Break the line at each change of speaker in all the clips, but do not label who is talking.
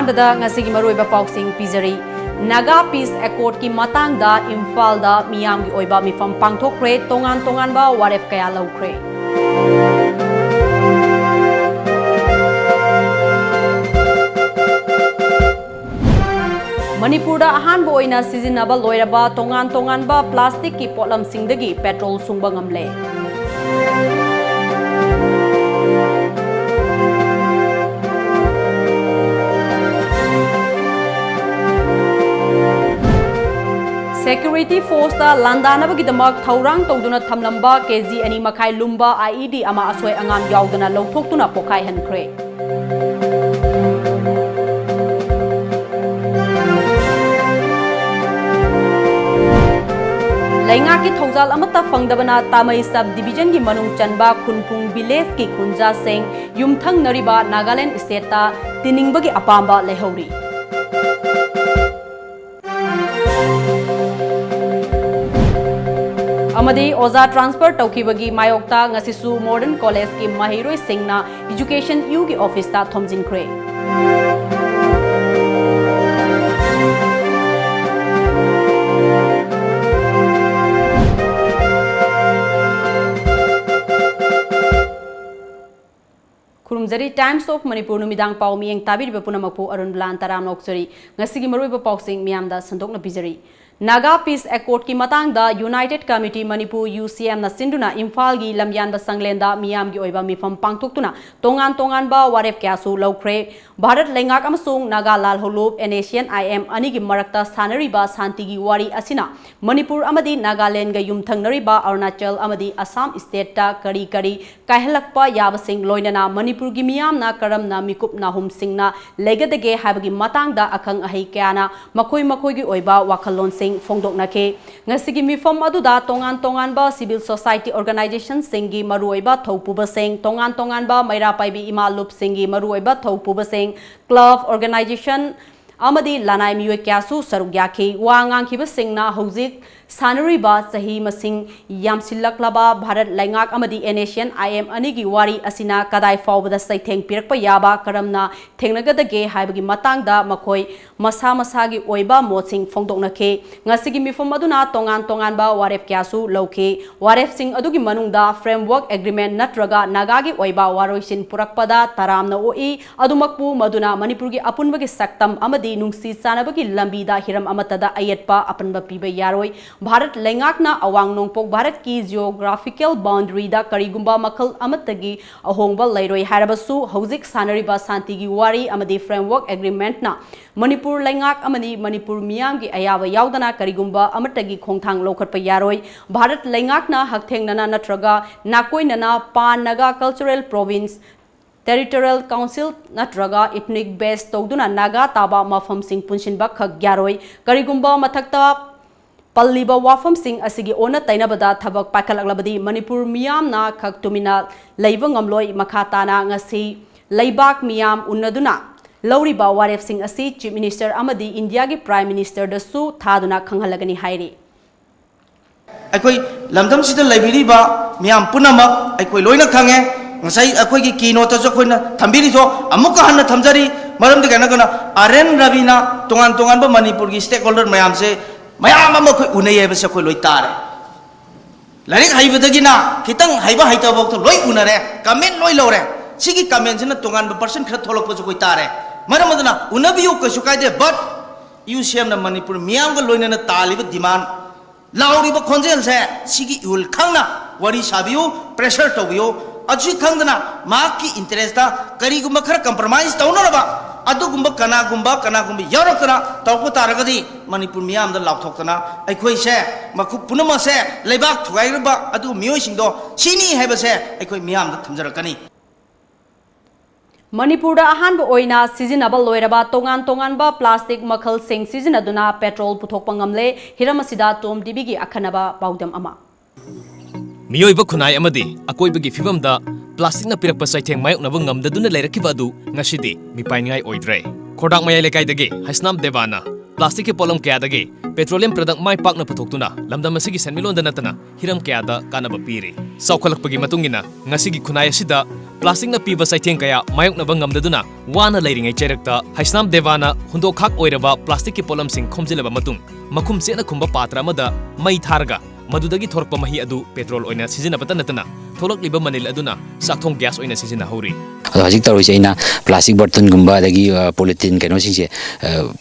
अहानबदा ngasigi maruiba pausing pizari Naga Peace Accord ki matangda Imphal-da miyamgi oiba mifam pangthokre tongan ba waref kaya laukre Manipurda ahanba oina sizinaba loiraba tongan ba plastic ki potlam singdagi petrol sungba ngamle Security Force da landana gi damak thaurang tawduna thamlamba KG ani makhai lumba IED ama asoi angam yaudana lawthoktuna pokai hankre Lainga ki thawjal amata fangdabana Tamai sub division gi manung chanba khunphung village ki khunja seng yumthang nariba Nagaland state ta tiningbagi apamba lehori Amadi Oza transfer tawkibagi mayokta ngasisu modern college ki mahiroi singna education U ki office ta thomjinkhre Kurumjari Times of Manipur numidang pau miyeng tabiriba punamapu ARUNBALA taram noksari ngasigi maruiba pausing miyamda sandokna pizari Naga Peace Accord ki matangda United Committee Manipur UCM na sinduna Imphal gi lamyanba sanglenda miyam gi oiba mifam pangtoktuna tongan ba waref kyasu laukre Bharat lengak amasung Naga Lal Holup Asian IM ani gi marakta sanariba santi gi wari asina Manipur amadi Nagaland ga yumthangnariba Arunachal amadi Assam state ta kari kahelakpa yabasing loinana Manipur gi miyamna karamna mikupna humsingna legadege habagi matangda akhang ahi kyana makoi gi oiba wakhalon sing Fongdoknake ngasigi mifam aduda tongan ba civil society organization singi maruiba thaupuba sing tongan ba maira paibi imalup singi maruiba thaupuba sing club organization amadi lanai miwe kyasu sarugyaki wangang khiba singna hojik sanariba sahi masing yamsillaklaba Bharat laingak amadi Asian IM anigi wari asina kadai fawbada saitheng pirakpa yaba karamna thengnagadage haibagi matangda makoi masa gi oiba motsing fongdoknake ngasigi mifam aduna tongan ba waref kyasu lauke waref sing adugi manungda framework agreement natraga nagagi oiba waroisin purakpada taramna oi adumakpu maduna manipurgi apunbagi saktam amadi nungsi sanabagi lambida hiram amatada ayatpa apanba piba yaroi Bharat lengakna awang nongpok Bharat ki geographical boundary da karigumba makal amatagi ahongba lairoi harabasu hojik sanariba santigi wari amadi framework agreement na Manipur lengak amani Manipur miyam gi ayaba yaudana karigumba amatagi khongthang lokhatpa yaroi Bharat lengakna hakthengnana natraga nakoinana Pan Naga Cultural Province Territorial Council natraga ethnic based tawduna Naga taba mafam sing punshinba khak yaroi karigumba mathakta Palliba wafam sing asigi ona tainabada thabak paikalaklabadi Manipur miyam na khak tumina leiba ngamloi makhatana ngasi leibak miyam unnaduna lauriba waref sing asi chief minister amadi India gi prime minister da su thaduna khanghalagani hairi
Akoi lamdam sida laibiriba miyam punamak akoi loina khange ngasai akoi gi keynote jo khoina thambiri jo amuka hanna thamjari maram de kana Aren Ravina tongan ba Manipur gi stakeholder mayam se mayam ama khoi unai ba se khoi loi tare larik haibadagina kitang haiba haita bok to loi unare comment loi lore sigi comment sina tongan ba person khra tholok pa khoi tare maram adana unabiyu ka sukai de but UCM na Manipur miyam ga loina na tali ba demand lauri ba khonjel se sigi ul khangna wari sabiyo pressure to biyo aji khangdana ma ki interest ta kari gumba khara compromise tawna ba adugumba kana gumba yarakana tawko taragadi Manipur miyam da lapthokana aikoi se makhu punama se leibak thugairba adu miyoi singdo sini heba se aikoi miyam da thamjarakani
Manipur da ahanba oina seasonable loiraba tongan ba plastic makhal sing season aduna petrol puthokpa ngamle hiramasida TOMTV gi akhanaba paudam ama
Miyoi khunai amadi akoibagi fibamda plastic na pirakpa saitheng mayoknaba ngamdaduna leirakhiba adu ngasidi mipaingai oidre khodak mayai lekaidagi haisnam devana plastic ke polam kayadagi petroleum product mai pakna puthoktuna lamdam asigi senmilonda natana hiram kayada kanaba piri saukhalakpagi matungina ngasigi khunai asida plastic na piba saitheng kaya mayok na bangam daduna wana leiringai cherakta haisnam devana hundo khak oiraba plastic ki polam sing khomjilaba matung makhum sena khumba patra amada mai tharga madudagi thorpa mahi adu petrol oina sizina batanatana tholok liba manil aduna sakthong gas oina sizina hori
hajik taru ina plastic bottle gumba dagi polythene keno singse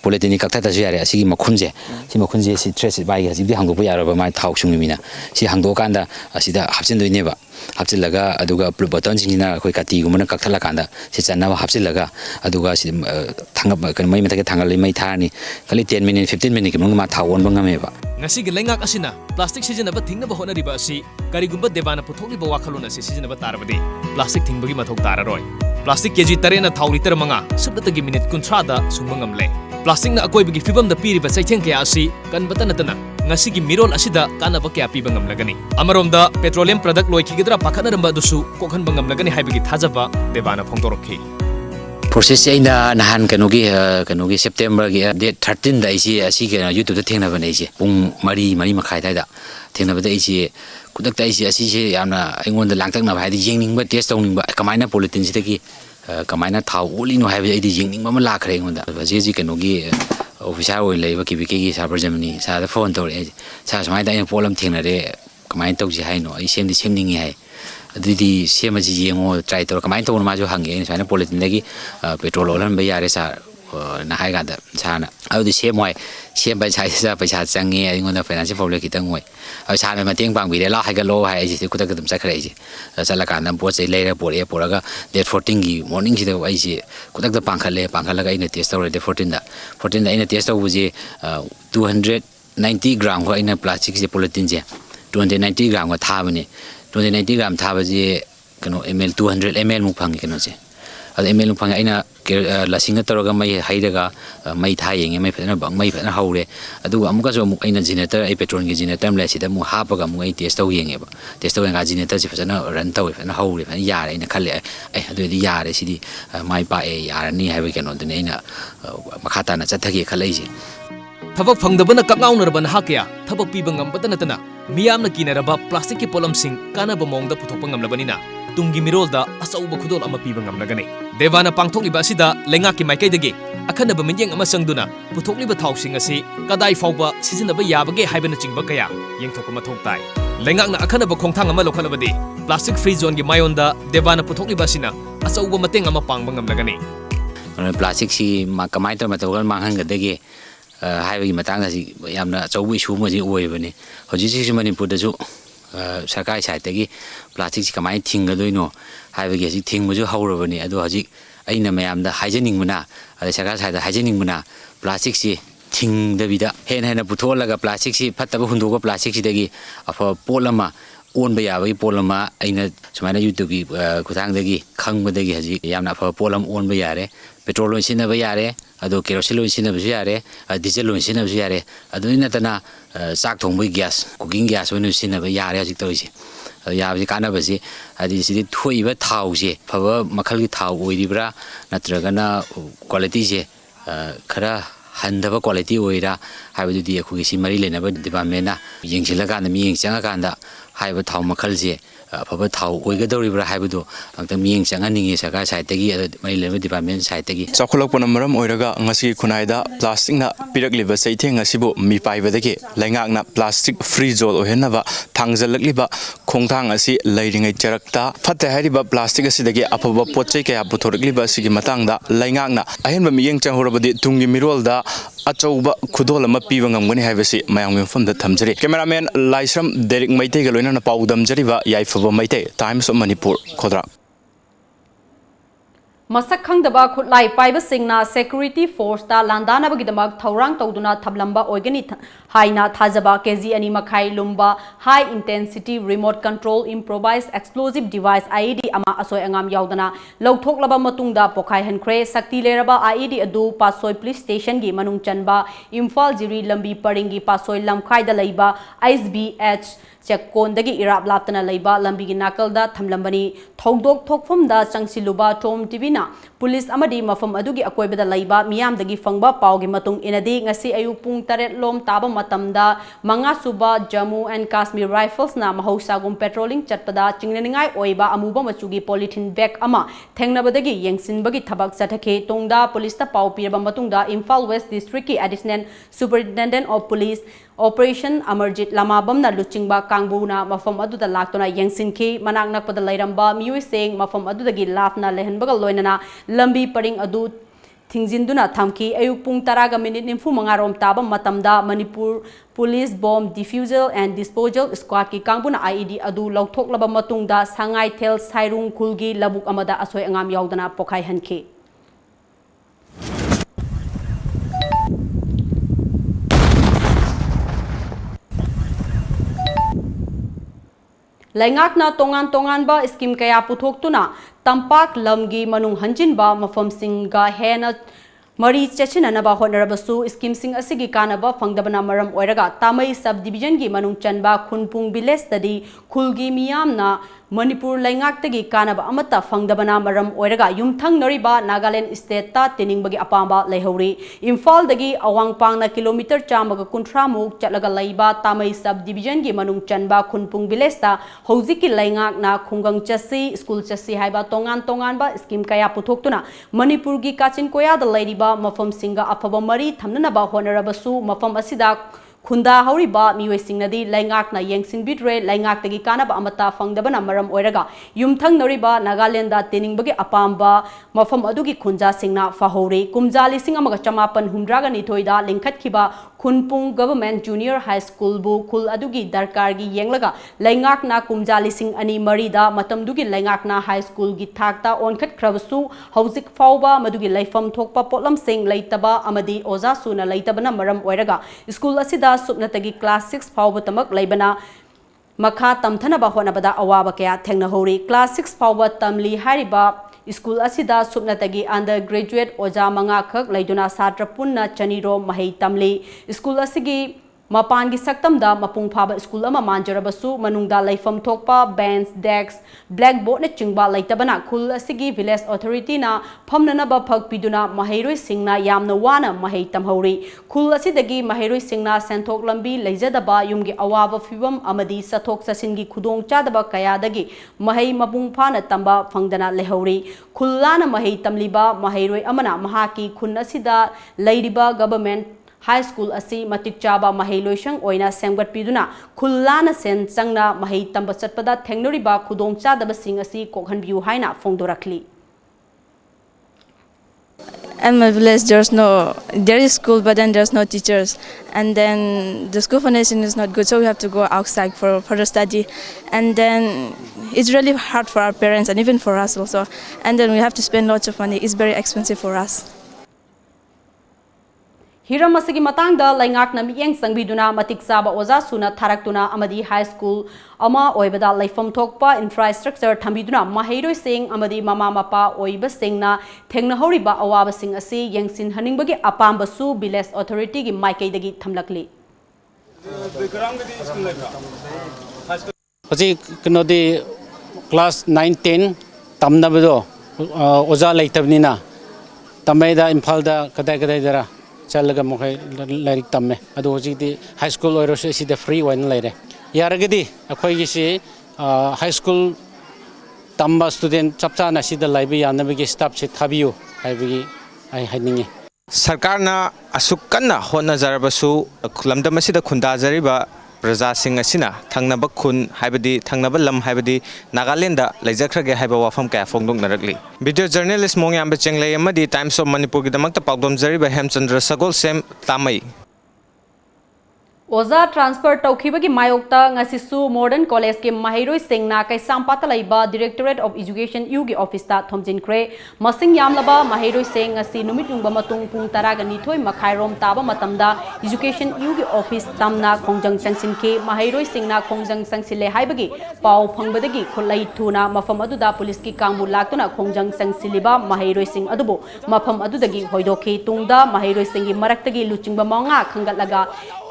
polythene kakta ta yare asigi makhunje si stress bai hajik di hangdo yara ba mai thau sungmina si hangdo kanda asida hapsin doine ba hapsilaga aduga button singina khoi kati gumna kakthala kanda si channa hapsilaga aduga si thangab kan mai matake thangal mai thani kali 10 minute 15 minute kimung ma thawon bangame ba
ngasi gi lengak asina plastic sizina ba thingna ba hona riba asi kari gumba devana puthokli ba wakhaluna si sizina ba tarabadi plastic thingbagi mathok tararoi plastic kg tarena thau liter manga subdatagi minute kunthra da sumbangamle plastic na akoi bagi fibam da piri ba saitheng kya asi kan batanatana ngasi gi mirol asida kanaba kya pi bangamlagani amarom da petroleum product loikigidra pakhana ramba dusu kokhan bangamlagani haibagi thajaba devana phongtorokhi
process aina nahan kanogi September gi date 13 da isi asi ke YouTube da thengna bane isi pung mari makhai dai da thengna ba da isi kudak da isi asi se yamna aingon da langtak na bhai di jengning ba test tong ning ba kamaina polythene si tagi kamaina thau uli no hai ba di jengning ba ma la khare ngon da ba ji kanogi officer oi leiba ki biki gi Cyber Germany sa da phone tore sa samai da problem thengna re kamaina tok ji hai no ai sem di semning hai adidi semaji yengo try to kamai to ma jo hange ni sana polythene lagi petrol olan ba yare sa na hai ga da sana adi semoi sem ba chai sa paisa change ai ngona financial problem kitang ngoi ai sana ma teng bang bi la hai ga lo hai ji ku ta ga dum sa khare ji sala ka nam po chei leira por e poraga date 14 gi morning ji da ai ji ku ta da pangkhale ga ina test tore date 14 da ina test to ji 290 gram ko ina plastic je polythene je 290 gram ko tha bani 290 gram thabaji kano ml 200 ml mu phangi kano che ad ml mu phangi aina lasinga toroga mai haidaga mai tha yenge mai phana bang mai phana haure adu amuka so aina generator ai petrol gi generator mla sida mu hapaga mu ai test taw yenge ba test taw nga generator si phana run taw phana haure phana yare ina khalle ai adu di yare sidi mai pa e yare ni haiba kano dune ina makhata na chathagi khalai ji
thabak phangdabana kakngaunar hakya thabak piba ngambadana miyamna kinaraba plastic ki polam sing kana ba mongda puthokpa ngamlabanina tungi mirolda asauba khudol ama piba ngamlagani devana pangthokliba asida lenga ki maikai dege akhana ba minjeng ama sangduna puthokliba thawsing asi kadai fawba sizinaba yabage haibana chingba kaya yengthokpa mathok tai lengakna akhana ba khongthang ama lokhalabadi plastic free zone gi mayonda devana puthokliba sina asauba mateng ama pangba ngamlagani
plastic si ma kamai to matogal manghang ga dege हाइबगी Matang असि यामना चौबु issue मजि ओइबने हजि CC Manipur दजु सरकार side तगी plastic सि कमाइ थिंगदोइनो हाइबगी असि थिंगबजु हौरबने अदो हजि अइना मयामदा हाइजनिंगमना अदे सरकार side हाइजनिंगमना plastic सि थिंगदबिदा हेन पुथोलगा प्लास्टिक सि फत्तबा हुंदोगा प्लास्टिक सि दगी अफ पोलमा ओनबा याबगी पोलमा अइना सुमाइना यूट्यूब की खुथांगदगी खंगबदगी हजि यामना अफ पोलम ओनबा यारे पेट्रोल लोइसिनबा यारे अदो केरोसिन लोइसिनबसु यारे डीजल लोइसिनबसु यारे अदुनि नतना चाक थोंबई गैस कुकिंग गैस लोइसिनबा यारे हजि तोइसे याबसि कानाबसि आदि सिदि थोइबा थाउसे फबा मखलगी थाउ ओइरिब्रा नत्रगना क्वालिटी से खरा हंदबा क्वालिटी ओइरा हाइबदुदि अखुगी सि मरि लेनबा डिपार्टमेंटना येंसिलकान मियें चंगाकांदा हाइबा थाउ मखलजे अफबा थाउ ओइगदौरिब्रा हाइबदु अंत मियें चंगानिंगे सरकार साइडतगी मरि लेनबा डिपार्टमेंट साइडतगी
चौखलपन मरम ओइरगा ngasi खुनाइदा प्लास्टिक ना पिरकलिबा सैथेंग ngasibu mi paibadagi laingakna plastic free zone ohenaba thangjalakliba khongthang asi leiringai charakta fatte hariba plastic asidagi afaba potchai kaya puthorikliba sigi matangda laingakna ahenba miyeng changhorabadi tungi mirolda achouba khudol ama piba ngamgani haibasi mayangmi famda thamjari cameraman laisram derek maitei ga loina paudam jariba yaifaba maitei Times of Manipur khodra
Masak khangdaba khutlai paiba singna security force ta landana bagidamak thaurang tawduna thablamba oigani haina thajaba kg ani makhai lumba high intensity remote control improvised explosive device IED ama asoi angam yaudana lawthoklaba matungda pokhai hankhre sakti leraba IED adu pasoi police station gi manung chanba Imphal jiri lambi paringi pasoi lamkhai da leiba ISBH checkpondagi irap laptana leiba lambi gi nakalda thamlambani thodok thokphumda changsiluba TOMTV haina pulis amadi mafam adugi akoibada laiba miyamdagi fangba paugi matung inadi ngasi ayuk pung 8 lom taba matamda manga suba Jammu and Kashmir Rifles na mahausagum patrolling chatpada chingnaningai oiba amuba machugi polythene bag ama thengnabadagi yengsinbagi thabak chathake tongda police ta pau piraba matungda Imphal West District ki Additional Superintendent of Police Operation Amarjit Lamabam na luchingba kangbuna mafam aduda laktona yengsinki manak nakpada lairamba miui seng mafam adudagi lafna lehenbaga loinana lambi paring adu Tingzinduna thamki ayuk pung 10:45 rom taba matamda Manipur Police Bomb Defusal and Disposal Squad ki kangbuna IED adu lauthoklaba matungda Sangai Thel Sairung Khulgi labuk amada asoi angam yaudana pokhai hanke Laingakna tongan ba scheme kaya puthok-tuna tampak lamgi manung hanjinba mafam singga hena mari chechinanaba honarabasu scheme sing asigi kanaba fangdabana maram oiraga tamai subdivision gi manung chanba khunpung village tadi khulgi miyamna Manipur laingaktagi kanaba amata fangdabana maram oiraga yumthang noriba Nagaland state ta tiningbagi apamba leihori Imphal dagi awangpangna kilometer chamaga kunthra muk chatlaga laiba tamai subdivision gi manung chanba khunpung village ta hojiki laingakna khungang chasi school chasi haiba tongan ba scheme kaya puthoktuna Manipur gi kachin koya da lairiba mafam singa afaba mari thamnanaba honarabasu mafam asida Khunda hauriba miwe singnadi laingakna yengsin bitre laingak tagi kanaba amata fangdabana maram oiraga yumthang noriba Nagaland da teningbagi apamba mafam adugi khunja singna fahore kumjali singamaga chamapan humdraga nithoida lingkhatkhiba Khunpung Government Junior High School bu khul adugi darkar gi yenglaga laingakna kumjali sing ani marida matamdugi laingakna high school gi thakta onkhat khrabasu hauzik fauba madugi laifam thokpa potlam sing leitaba amadi oza suna leitabana maram oiraga school asida supnatagi class 6 fauba tamak leibana makha tamthanaba honabada awaba kaya thengna hori class 6 fauba tamli hariba School asida supnatagi undergraduate oja manga khak laiduna satra punna chaniro mahei tamli school asigi Mapan gi saktamda mapung phaba school ama manjarabasu manungda laifam thokpa bench desks blackboard na chingba laitabana khul asigi village authority na phamnana ba phak piduna mahairoi singna yamna wana mahei tamhori khul asidagi mahairoi singna senthok lambi leijadaba yumgi awaba fibam amadi sathok sasingi khudong chadaba kayadagi mahei mapung phana tamba phangdana lehori khullana mahei tamliba mahairoi amana mahaki khun asida leiriba government High School asi matik chaba mahei loisang oina semgat piduna khullana sen changna mahei tamba chatpada thengnoriba khudong chadaba sing asi kokhan biu haina phongdorakli
And my village there is school but then there's no teachers and then the school foundation is not good so we have to go outside for further study and then it's really hard for our parents and even for us also and then we have to spend lots of money. It's very expensive for us.
Hiram asigi matangda laingakna miyeng sangbiduna matik saba oza suna tharaktuna amadi high school ama oibada laifam thokpa infrastructure thambiduna maheiroi sing amadi mama mapa oiba singna thengna horiba awaba sing asi yengsin haningbagi apamba su village authority gi maikaidagi thamlakli
Hoji knodi class 9 10 tamnabado oza laitabnina tamaida Imphalda kadai dara चलगा मुखै लाइक तम्मे अदो होजिदि high school ओइरोसे सिदा फ्री वन लाइरे यारगदि अखोइगिसि हाई स्कूल तम्बा स्टूडेंट चपचाना सिदा लाइबि यानबगि स्टाफ से थाबियो हाइबगि आइ हाइनिङि
सरकारना असुकन्ना होनजरबसु लमदमसिदा खुंदाजरिबा प्रजासिंग असिना थंगनब खुन हाइबदि थंगनब लम हाइबदि नागालैंड लेजखरगे हाइबा वाफम कया फोंदोंनरगली वीडियो जर्नलिस्ट मोंगयाम चेंगले अमदि टाइम्स ऑफ मणिपुर गिदमक पाउदोमजरिबा हेमचंद्र सगोल सेम तामई
Oza transfer taukhibagi mayokta ngasisu modern college ke mahairoi singna kaisampata laiba Directorate of Education U gi office ta thomjinkre masing yamlaba mahairoi sing ngasi numit ungba matung pung 12 makhairom taba matamda Education U gi office tamna khongjang sangsinke mahairoi singna khongjang sangsile haibagi pau phangbadagi khulai thuna mafam aduda police ki kangbu laktuna khongjang sangsiliba mahairoi sing adubo mafam adudagi hoidokhi tungda mahairoi singi maraktagi luchingba manga khangatlaga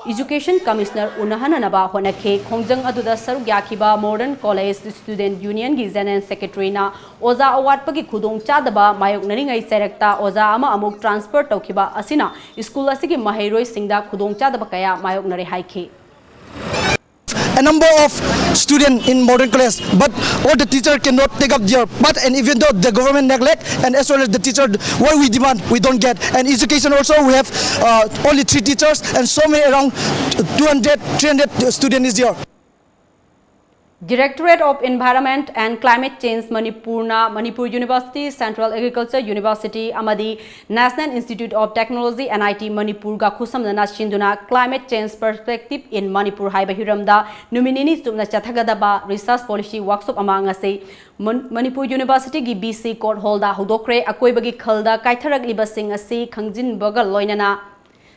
Education Commissioner Unahananaba Honake Kongjang Aduda Saruk Yakiba Modern College Student Union gi General Secretary na Oza Award pagi khudong chadaba mayok naringai serekta Oza ama amuk transfer taukiba asina school asigi mahairoi singda khudong chadaba kaya mayok nare haike.
A number of students in modern college, but all the teacher cannot take up their part, and even though the government neglect and as well as the teacher, what we demand we don't get. And education also we have only 3 teachers and so many around 200-300 students is there.
Directorate of Environment and Climate Change Manipur University, Central Agriculture University, Amadi National Institute of Technology NIT Manipur ga khusamna shinduna Climate Change Perspective in Manipur haiba hiramda numinini sumna chathagadaba research policy workshop amanga se Manipur University gi BC Court Hall da hodokre akoibagi khalda kaitharak libasing asi khangjin bagal loinana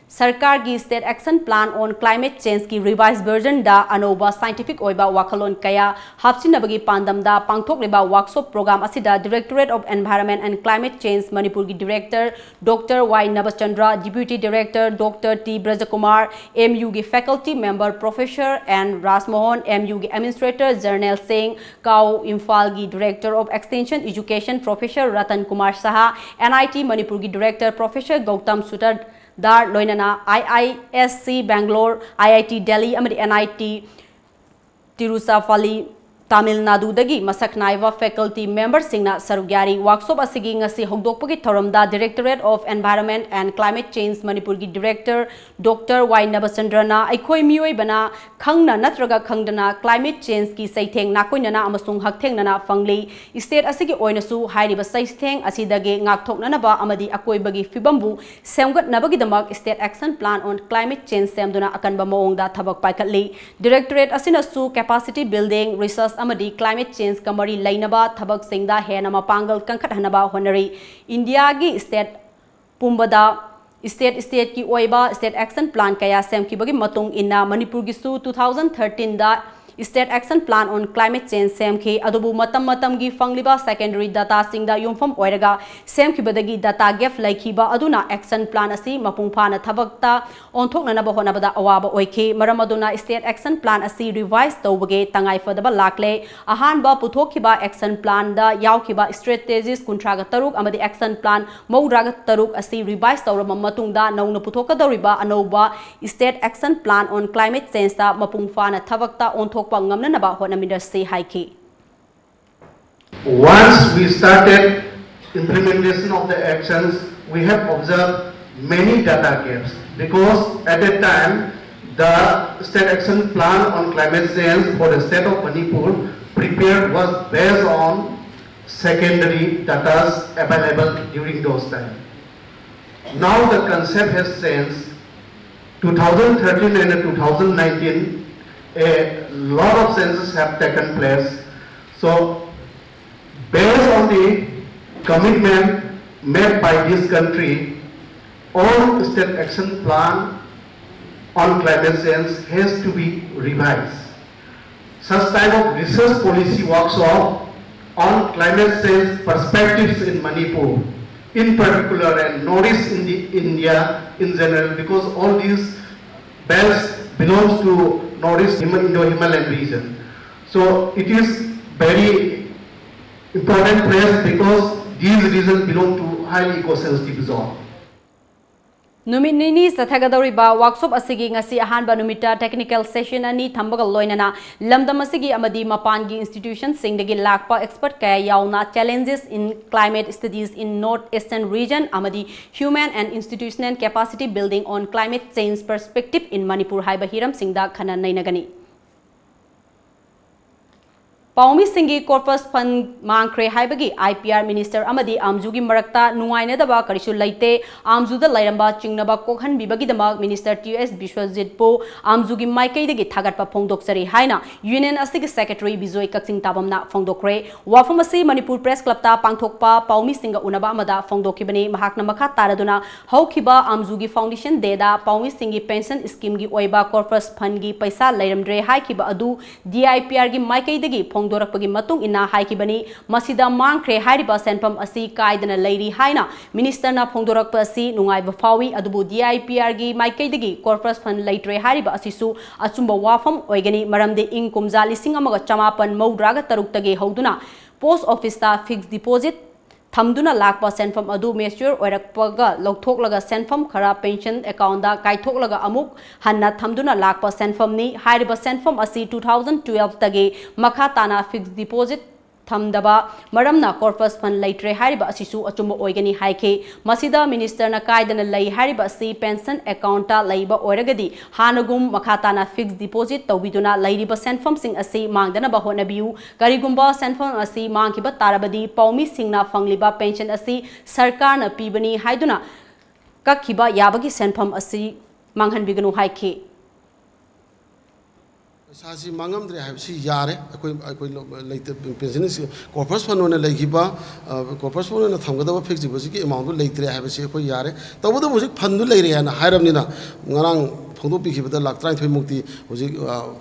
Sarkar ki State Action Plan on Climate Change ki revised version da anoba scientific oiba wakalon kaya hapsinabagi pandam da pangthok leba workshop program asida Directorate of Environment and Climate Change Manipur ki Director Dr. Y Nabachandra, Deputy Director Dr. T Brajakumar, MU ki Faculty Member Professor and Rasmohan, MU ki Administrator Jarnail Singh, Kau Imphal ki Director of Extension Education Professor Ratan Kumar Saha, NIT Manipur ki Director Professor Gautam Sutar Dar Loinana, IISC Bangalore, IIT Delhi, amadi NIT Tirusapalli, Tamil Nadu dagi masak naiva faculty members singna sarugyari workshop asigi ngasi hogdokpagi thoramda Directorate of Environment and Climate Change Manipur gi Director Dr. Y Nabachandrana aikhoi mioi bana khangna natraga khangdana climate change ki saitheng nakoinana amasung haktengnana fangli state asigi oinasu hairiba saitheng asidage ngakthoknana ba amadi akoibagi fibambu semgat nabagi damak state action plan on climate change semduna akanba moongda thabak paikatli Directorate asinasu capacity building research amadi climate change kamari lainaba thabak singda hena mapangal kankhat hanaba honari India gi state pumbada state ki oiba state action plan kaya sem ki bagi matung inna Manipur gi su 2013 da State Action Plan on Climate Change SEMKI adubu matam gi fangliba secondary data singda yumfam oiraga SEMKI badagi data gap laikhiba aduna action plan asi mapungphana thabakta onthokna ba honabada awaba oikhi maram aduna State Action Plan asi revise tawbage tangai fadaba lakle ahanba puthokhiba action plan da yaukhiba strategies kuntraga taruk amadi action plan maudraga taruk asi revise tawrama matungda nauna puthokadoriba anoba State Action Plan on Climate Change da mapungphana thabakta onthok
Once we started implementation of the actions, we have observed many data gaps because at that time the State Action Plan on Climate Change for the state of Manipur prepared was based on secondary data available during those times. Now the concept has changed. 2013 and 2019 a lot of census have taken place. So based on the commitment made by this country, all state action plan on climate change has to be revised. Such type of research policy workshop on climate change perspectives in Manipur in particular and Northeast India in general, because all these belts belongs to Northeast Indo-Himalayan region. So it is very important place because these regions belong to highly eco-sensitive zone.
Numinini Sathagadoriba workshop asigi ngasi ahanba numita technical session ani thambaga loinana lamdam asigi amadi mapangi institutions singdagi lakpa expert kaya yauna challenges in climate studies in northeastern region amadi human and institutional capacity building on climate change perspective in Manipur haiba hiram singda khana nainagani Paumi Singi Corpus Fund Mankre Haibagi IPR Minister Amadi Amjugi Marakta Nuaina Daba Karishu Laite Amjuda Lairamba Chingnaba Kokhan Bibagi Dama Minister TS Bishwajit Po Amjugi Maike de Tagatpa Pongdoksari Haina Union Astig Secretary Bizoi Kaksing Tabamna Fongdokre Wafamasi Manipur Press Club Ta Pangthokpa Paumi Singa Unaba Amada Fongdokibani Mahakna Makha Taraduna Haukiba Amjugi Foundation Deda Paumi Singi Pension Scheme Gi Oiba Corpus Fund Gi Paisa Lairamdre Haikiba Adu DIPR Gi Maike de फोंदोरकपगी मतुंग इना हाइकिबनी मसिदा मांगख्रे हाइरिबा सेनफम असि कायदना Larry हाइना मिनिस्टरना फोंदोरकप असि नुंगाइबा फावी अदुबु DIPR गी माइकैदगी corpus fund लैट्रे हाइरिबा असिसु अचुंबा वाफम ओइगनी मरमदे इंग कुमजा लिसिंग अमगा चमापन मौद्रागा तरुक्तगे हौदुना post office ता fix deposit थमदुना Lakpa सेनफम अदु mature ओइरकपगा लौथोकलगा सेनफम खरा pension account दा काइथोकलगा अमुक हन्ना थमदुना लाकपा सेनफम नि हाइरिबा सेनफम असि 2012 तगे मखा ताना फिक्स डिपॉजिट थमदबा मरमना कॉर्पस फंड लैट्रे हाइरिबा असिसु अचुंबा ओइगनी हाइखे मसिदा मिनिस्टरना कायदना लೈ हाइरिबा असि पेंशन अकाउंट ता लैबा ओइरगदी हानगुम मखा ताना फिक्स डिपॉजिट तौबिदुना लैरिबा सेनफम सिंग असि मांगदनबा होनबियु करिगुंबा सेनफम असि मांगिबा तारबदी पौमी सिंगना फंगलिबा पेंशन असि सरकारना पीबनी हाइदुना कखिबा याबगी सेनफम असि मांगहनबिगनु हाइखे
सासी मांगमद्रे हाइबसी यारे अखोई लेते पेंशन कॉर्पस फंड ने लेखिबा कॉर्पस फंड ने थमगदबा फिक्स डिपॉजिट की अमाउंट लेते हाइबसी अखोई यारे तबुदो हुजिक फंड लेरे ना हाइरमनिना ngarang फोंदो पिखिबदा लाख 33 मुक्ति हुजिक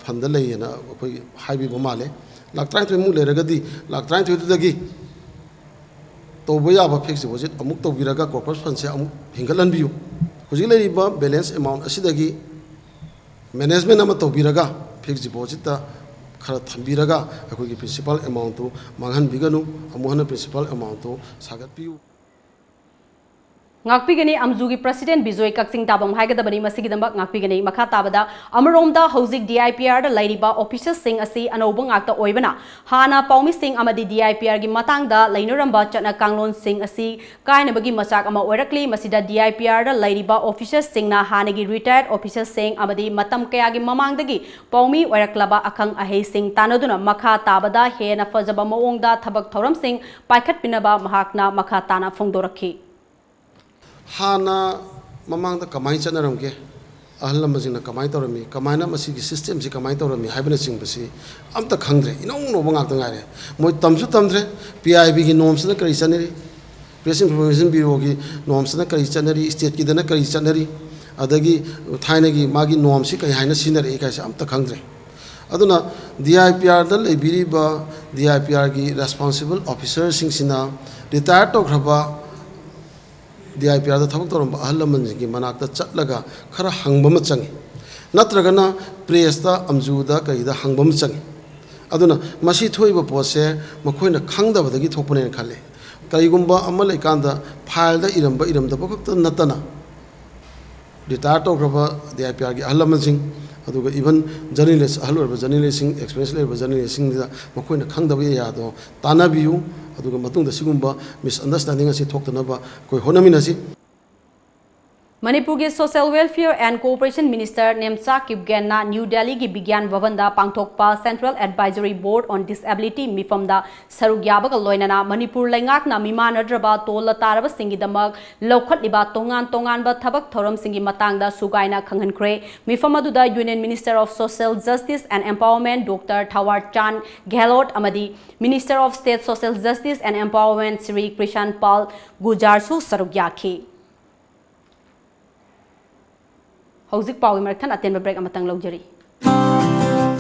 फंड लेना अखोई हाइबिबो माले लाख 33 मुक लेरगदी लाख 33 दुदगी तौबो याबा फिक्स डिपॉजिट अमुक तौबिरगा कॉर्पस फंड से अमुक हिंगलनबियु हुजिक लेरिबा बैलेंस अमाउंट असिदगी मैनेजमेंट अमा तौबिरगा फिक्स डिपॉजिट खरा थंबीरगा अखोगी प्रिंसिपल अमाउंट तो मांगहन बिगनु अमुहन प्रिंसिपल अमाउंट तो सागत PU
ngakpigani amjugi president bijoy kaksing tabam haigadabani masigidambak ngakpigani makha tabada amromda hojik DIPR da lairiba officers sing asi anobang akta oibana hana paumi sing amadi DIPR gi matang da lainuramba chana kanglon sing asi kainabagi machak ama oirakli masida DIPR da lairiba officers sing na hanagi retired officers sing amadi matam kaya gi mamang dagi paumi oiraklaba akhang ahei sing tanaduna makha tabada hena fajaba maongda thabak thoram sing paikhat pinaba mahakna makha tana phongdorakhi
हाना ममांग दा कमाई चनरमगे अहल लमजिंग कमाई तौरमी कमाइना मसी system से कमाई तौरमी हाइबना चिंबसी अमता खंगद्रे इनौ नोबो गाक्ता गारे मोय तमसु तमद्रे PIB की norms ना करी चनरी प्रेस इंफॉर्मेशन ब्यूरो की नॉर्म्स ना करी चनरी स्टेट की दना करी चनरी अदगी थाइनगी मागी नॉर्म्स सी कई हाइना सिनरे कैसे अमता खंगद्रे अदुना DIPR दा लेबिरिबा DIPR की रेस्पोंसिबल ऑफिसर सिंगसिना रिटायर तोख्रबा DIPR दा थबक तोरम अहल लमन की मनाक्ता चटलगा खरा हंगबम चंगे नत्रगना प्रेस दा अमजुदा कईदा हंगबम चंगे अदुना मसी थोइबा पोसे मखोइना खंगदबदगी थोपने खाले कईगुंबा अमा लेकांदा फाइल दा इरमदा बखत नतना रिटायर तोख्रबा DIPR की अहल लमन सिंग अदुगा इवन जर्नलिस्ट अहल ओरबा जर्नलिस्ट सिंग एक्सपीरियंस लेबा जर्नलिस्ट सिंग दा मखोइना खंगदबा यादो तानाबियु अदुगा मतुंग दा सिगुंबा मिसअंडरस्टैंडिंग असि थोक्तनबा कोई होनमिनसि
मणिपुर के social welfare and cooperation minister Nemcha Kipgen New Delhi की विज्ञान भवन दा पांगथोकपा central advisory board on disability मिफम दा सरुक याबगा लोइनाना मणिपुर लैंगाकना मिमानद्रबा तोल तारब सिंगिदमक लौखटलिबा तोंगान तोंगानबा थबक थोरम सिंगी मतंगदा सुगाइना खंगहनख्रे मिफम अदुदा union minister of social justice and empowerment doctor Thawar Chand Gehlot अमदी minister of state social justice and empowerment Shri Krishna Pal गुजारसु सरुक याखी हौजिक पावी मरथन अतेन break अमतंग लौजरी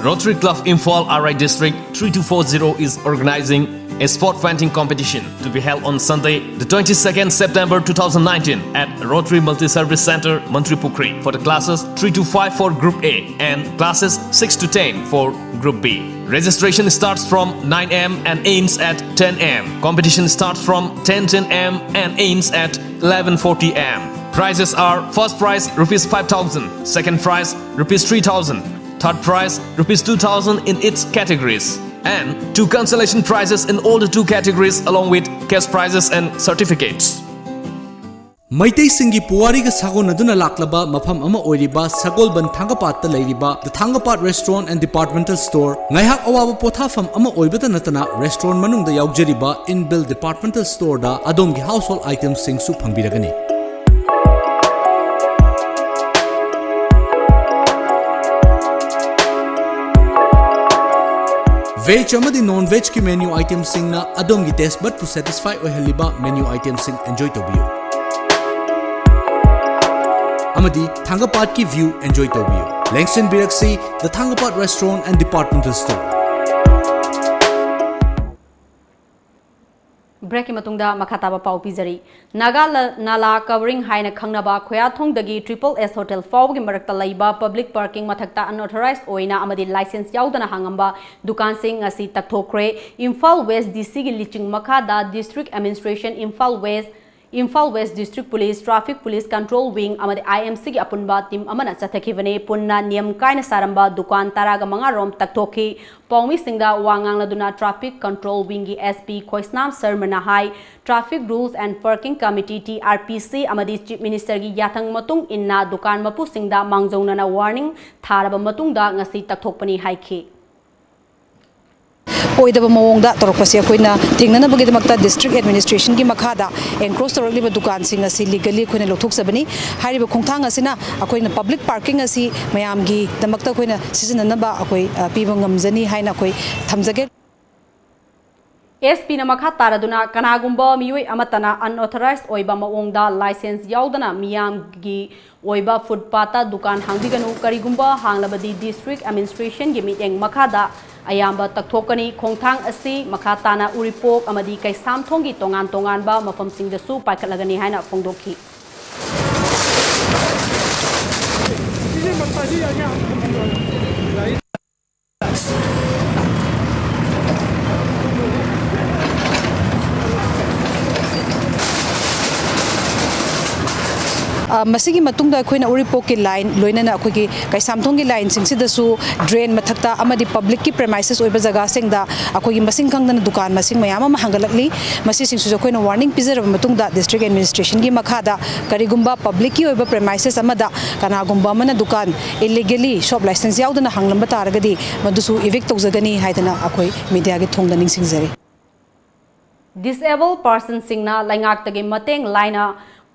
Rotary Club Imphal RI District 3240 is organizing a sport painting competition to be held on Sunday, the 22nd September 2019 at Rotary Multi-Service Center, Mantripukri for the classes 3 to 5 for Group A and classes 6 to 10 for Group B. Registration starts from 9 am and ends at 10 am. Competition starts from 10 am and ends at 11:40 am. Prizes are first prize rupees 5,000, second prize rupees 3,000, third prize rupees 2,000 in its categories, and 2 consolation prizes in all the 2 categories along with cash prizes and certificates.
Maitai Singi Puwariga Sagonaduna Laklaba Mafam Ama Oiriba Sagolban Thangapata Lairiba the Thangapat Restaurant and Departmental Store Ngaihak Awaba Pothafam Ama Oibata Natana Restaurant Manung the Yaujariba Inbuilt Departmental Store da Adomgi household items sing su Pangbiragani. Veg amadi non-veg ki menu items sing na adom gi taste bud to satisfy oihaliba menu items sing enjoy to biu. Amadi Thangapat ki view enjoy to biu. Langston Biraksi the Thangapat Restaurant and Departmental Store.
ब्रेक की मतुंगदा मखाताबा पाउ पिजरी नागा नाला covering हाइना खंगनाबा खोयाथोंगदगी SSS होटल फाउबगी मरक्ता लैबा पब्लिक पार्किंग मथक्ता अनऑथराइज्ड ओइना अमदी लाइसेंस याउदना हांगंबा दुकान सिंग असी तकथोक्रे इम्फाल वेस्ट DC गी लिचिंग मखादा district administration Imphal West District Police Traffic Police Control Wing amadi IMC gi apunba team amana chathakibane punna niyam kaina saramba dukan taraga manga rom taktokhi paumi singda wangang laduna Traffic Control Wing gi SP Khoisnam Sarmana hai Traffic Rules and Parking Committee TRPC amadi Chief Minister gi yathang matung inna dukan mapu singda mangjongna warning tharaba matungda ngasi takthokpani haikhi
ओइदब मवोंगदा तोरपसे अखोइना थेंगननबगीदमक्ता district administration की मखादा encroach तोरलिबा दुकान सिंग असि legally अखोइना लोथोकसबनी हारिबा खोंथांग असिना अखोइना पब्लिक पार्किंग असि मयामगी दमक्ता अखोइना सिजननबा अखोइ पीबा ngamjani हाइना अखोइ थमजगे
SP na makha taraduna kanagumba mioi amatana unauthorized oiba maongda license yaudana miyam gi oiba footpath dukan hangbiganu karigumba hanglabadi district administration gi miteng makhada ayamba takthokani khongthang asi makhatana uripok amadi kaisam thongi tongan tongan ba mafam singda su paikhatlagani haina phongdokhi
मसिगी मतुंगदा अखोइना Uripok की line लोइनना अखोइगी काइसामथोंगी line सिंगसिदसु drain मथक्ता अमदी public की premises ओइबा जगह सिंगदा अखोइगी मसिंग खंगदना दुकान मसिंग मयाम अमा हंगलकली मसि सिंगसु अखोइना warning पिजरब मतुंगदा district administration की मखादा करिगुंबा public की ओइबा premises अमदा कनागुंबा अमना दुकान illegally shop licence याउदना हंगलंबा तारगदी मदुसु इविक तौजगनी हाइदना अखोइ media की थोंगदा निंगसिंगजरी
Disabled person singna laingak mateng laina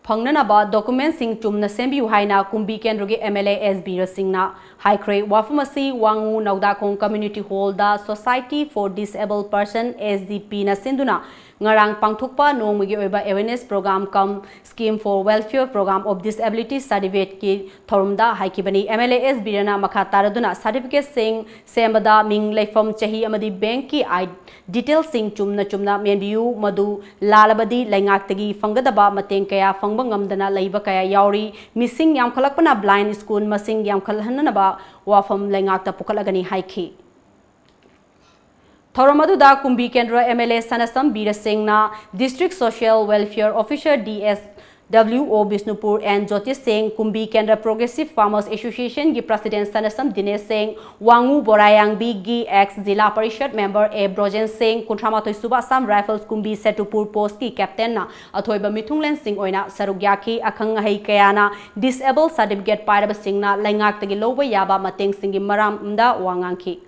Pangnanaba document sing chumna sembi haina kumbi kendrogi MLA SB Rasingna Haikre Wafamasi Wangu Naudakong Community Hall da Society for Disabled Person SDP na Sinduna ngarang pangthukpa nongmigi oiba awareness program kam scheme for welfare program of disability certificate ki thorumda haikibani MLA SB rana makha taraduna certificate sing sembada ming leifam chahi amadi bank ki details sing chumna menbiu madu lalabadi laingaktagi fangadaba mateng kaya fangba ngamdana leiba kaya yauri missing yam khalakpana blind school masing yam khalhanaba wafam laingakta pukalagani haiki Thoramadu Kumbi Kendra MLA Sanasam Bira Singna District Social Welfare Officer DSWO Bisnupur and Jyoti Singh Kumbi Kendra Progressive Farmers Association Gi President Sanasam Dinesh Singh Wangu Borayang B Gi ex Zila Parishad member A Brojen Singh Kuntramatoi Subasam Rifles Kumbi Setupur Post Ki Captain na Athoiba Mithunglen Singh Oina Sarugyaki Akhang Hai Kayana Disabled Certificate Pairaba Singh na Laingak Tagi Loba Yaba Mateng Singh Maramda Wangangki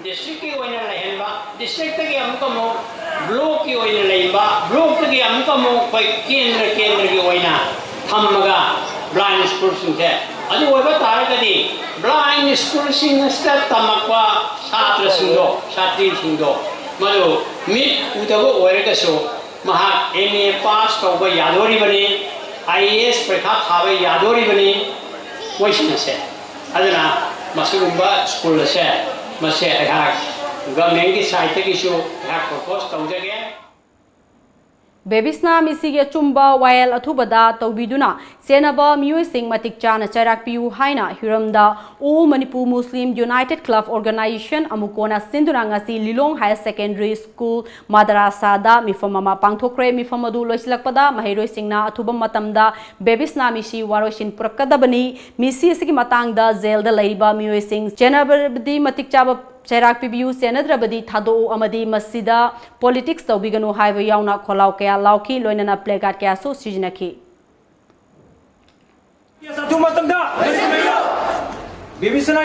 District की ओइना लेहनबा district की हमको मो block की ओइना लेहनबा block की हमको मो कोई केंद्र की ओइना थमगा blind school सिंहे अदु ओइबा तारगदी blind school सिंह स्टेट तमकवा छात्र सिंहो छात्री सिंहो मदो मिट उदबो ओइरगसो महा MA पास तौबा यादोरी बने IAS परीक्षा थाबे यादोरी बने वैष्णसे अदना मसुगुंबा स्कूल से मसे गवर्नमेंट की साइट की शो प्रपोज तौजगे
Bebisna misige chumba while athubada tawbiduna senaba mioi sing matik chana charak piu haina hiramda all Manipur Muslim United Club Organization amukona sinduna ngasi Lilong Higher Secondary School madrasa da mifamama pangthokre mifamadu loislakpada maheroi singna athubam matamda Bebisna misi warosin purakadabani misi sigi matangda jail da laiba mioi sing chenabadi matik chaba Cherak PBU Senadrabadi Thado Amadi Masida Politics Tobigano Highway Yauna Kolauke Lauki Loinana Playcard Kaso Sijinaki.
Bibisana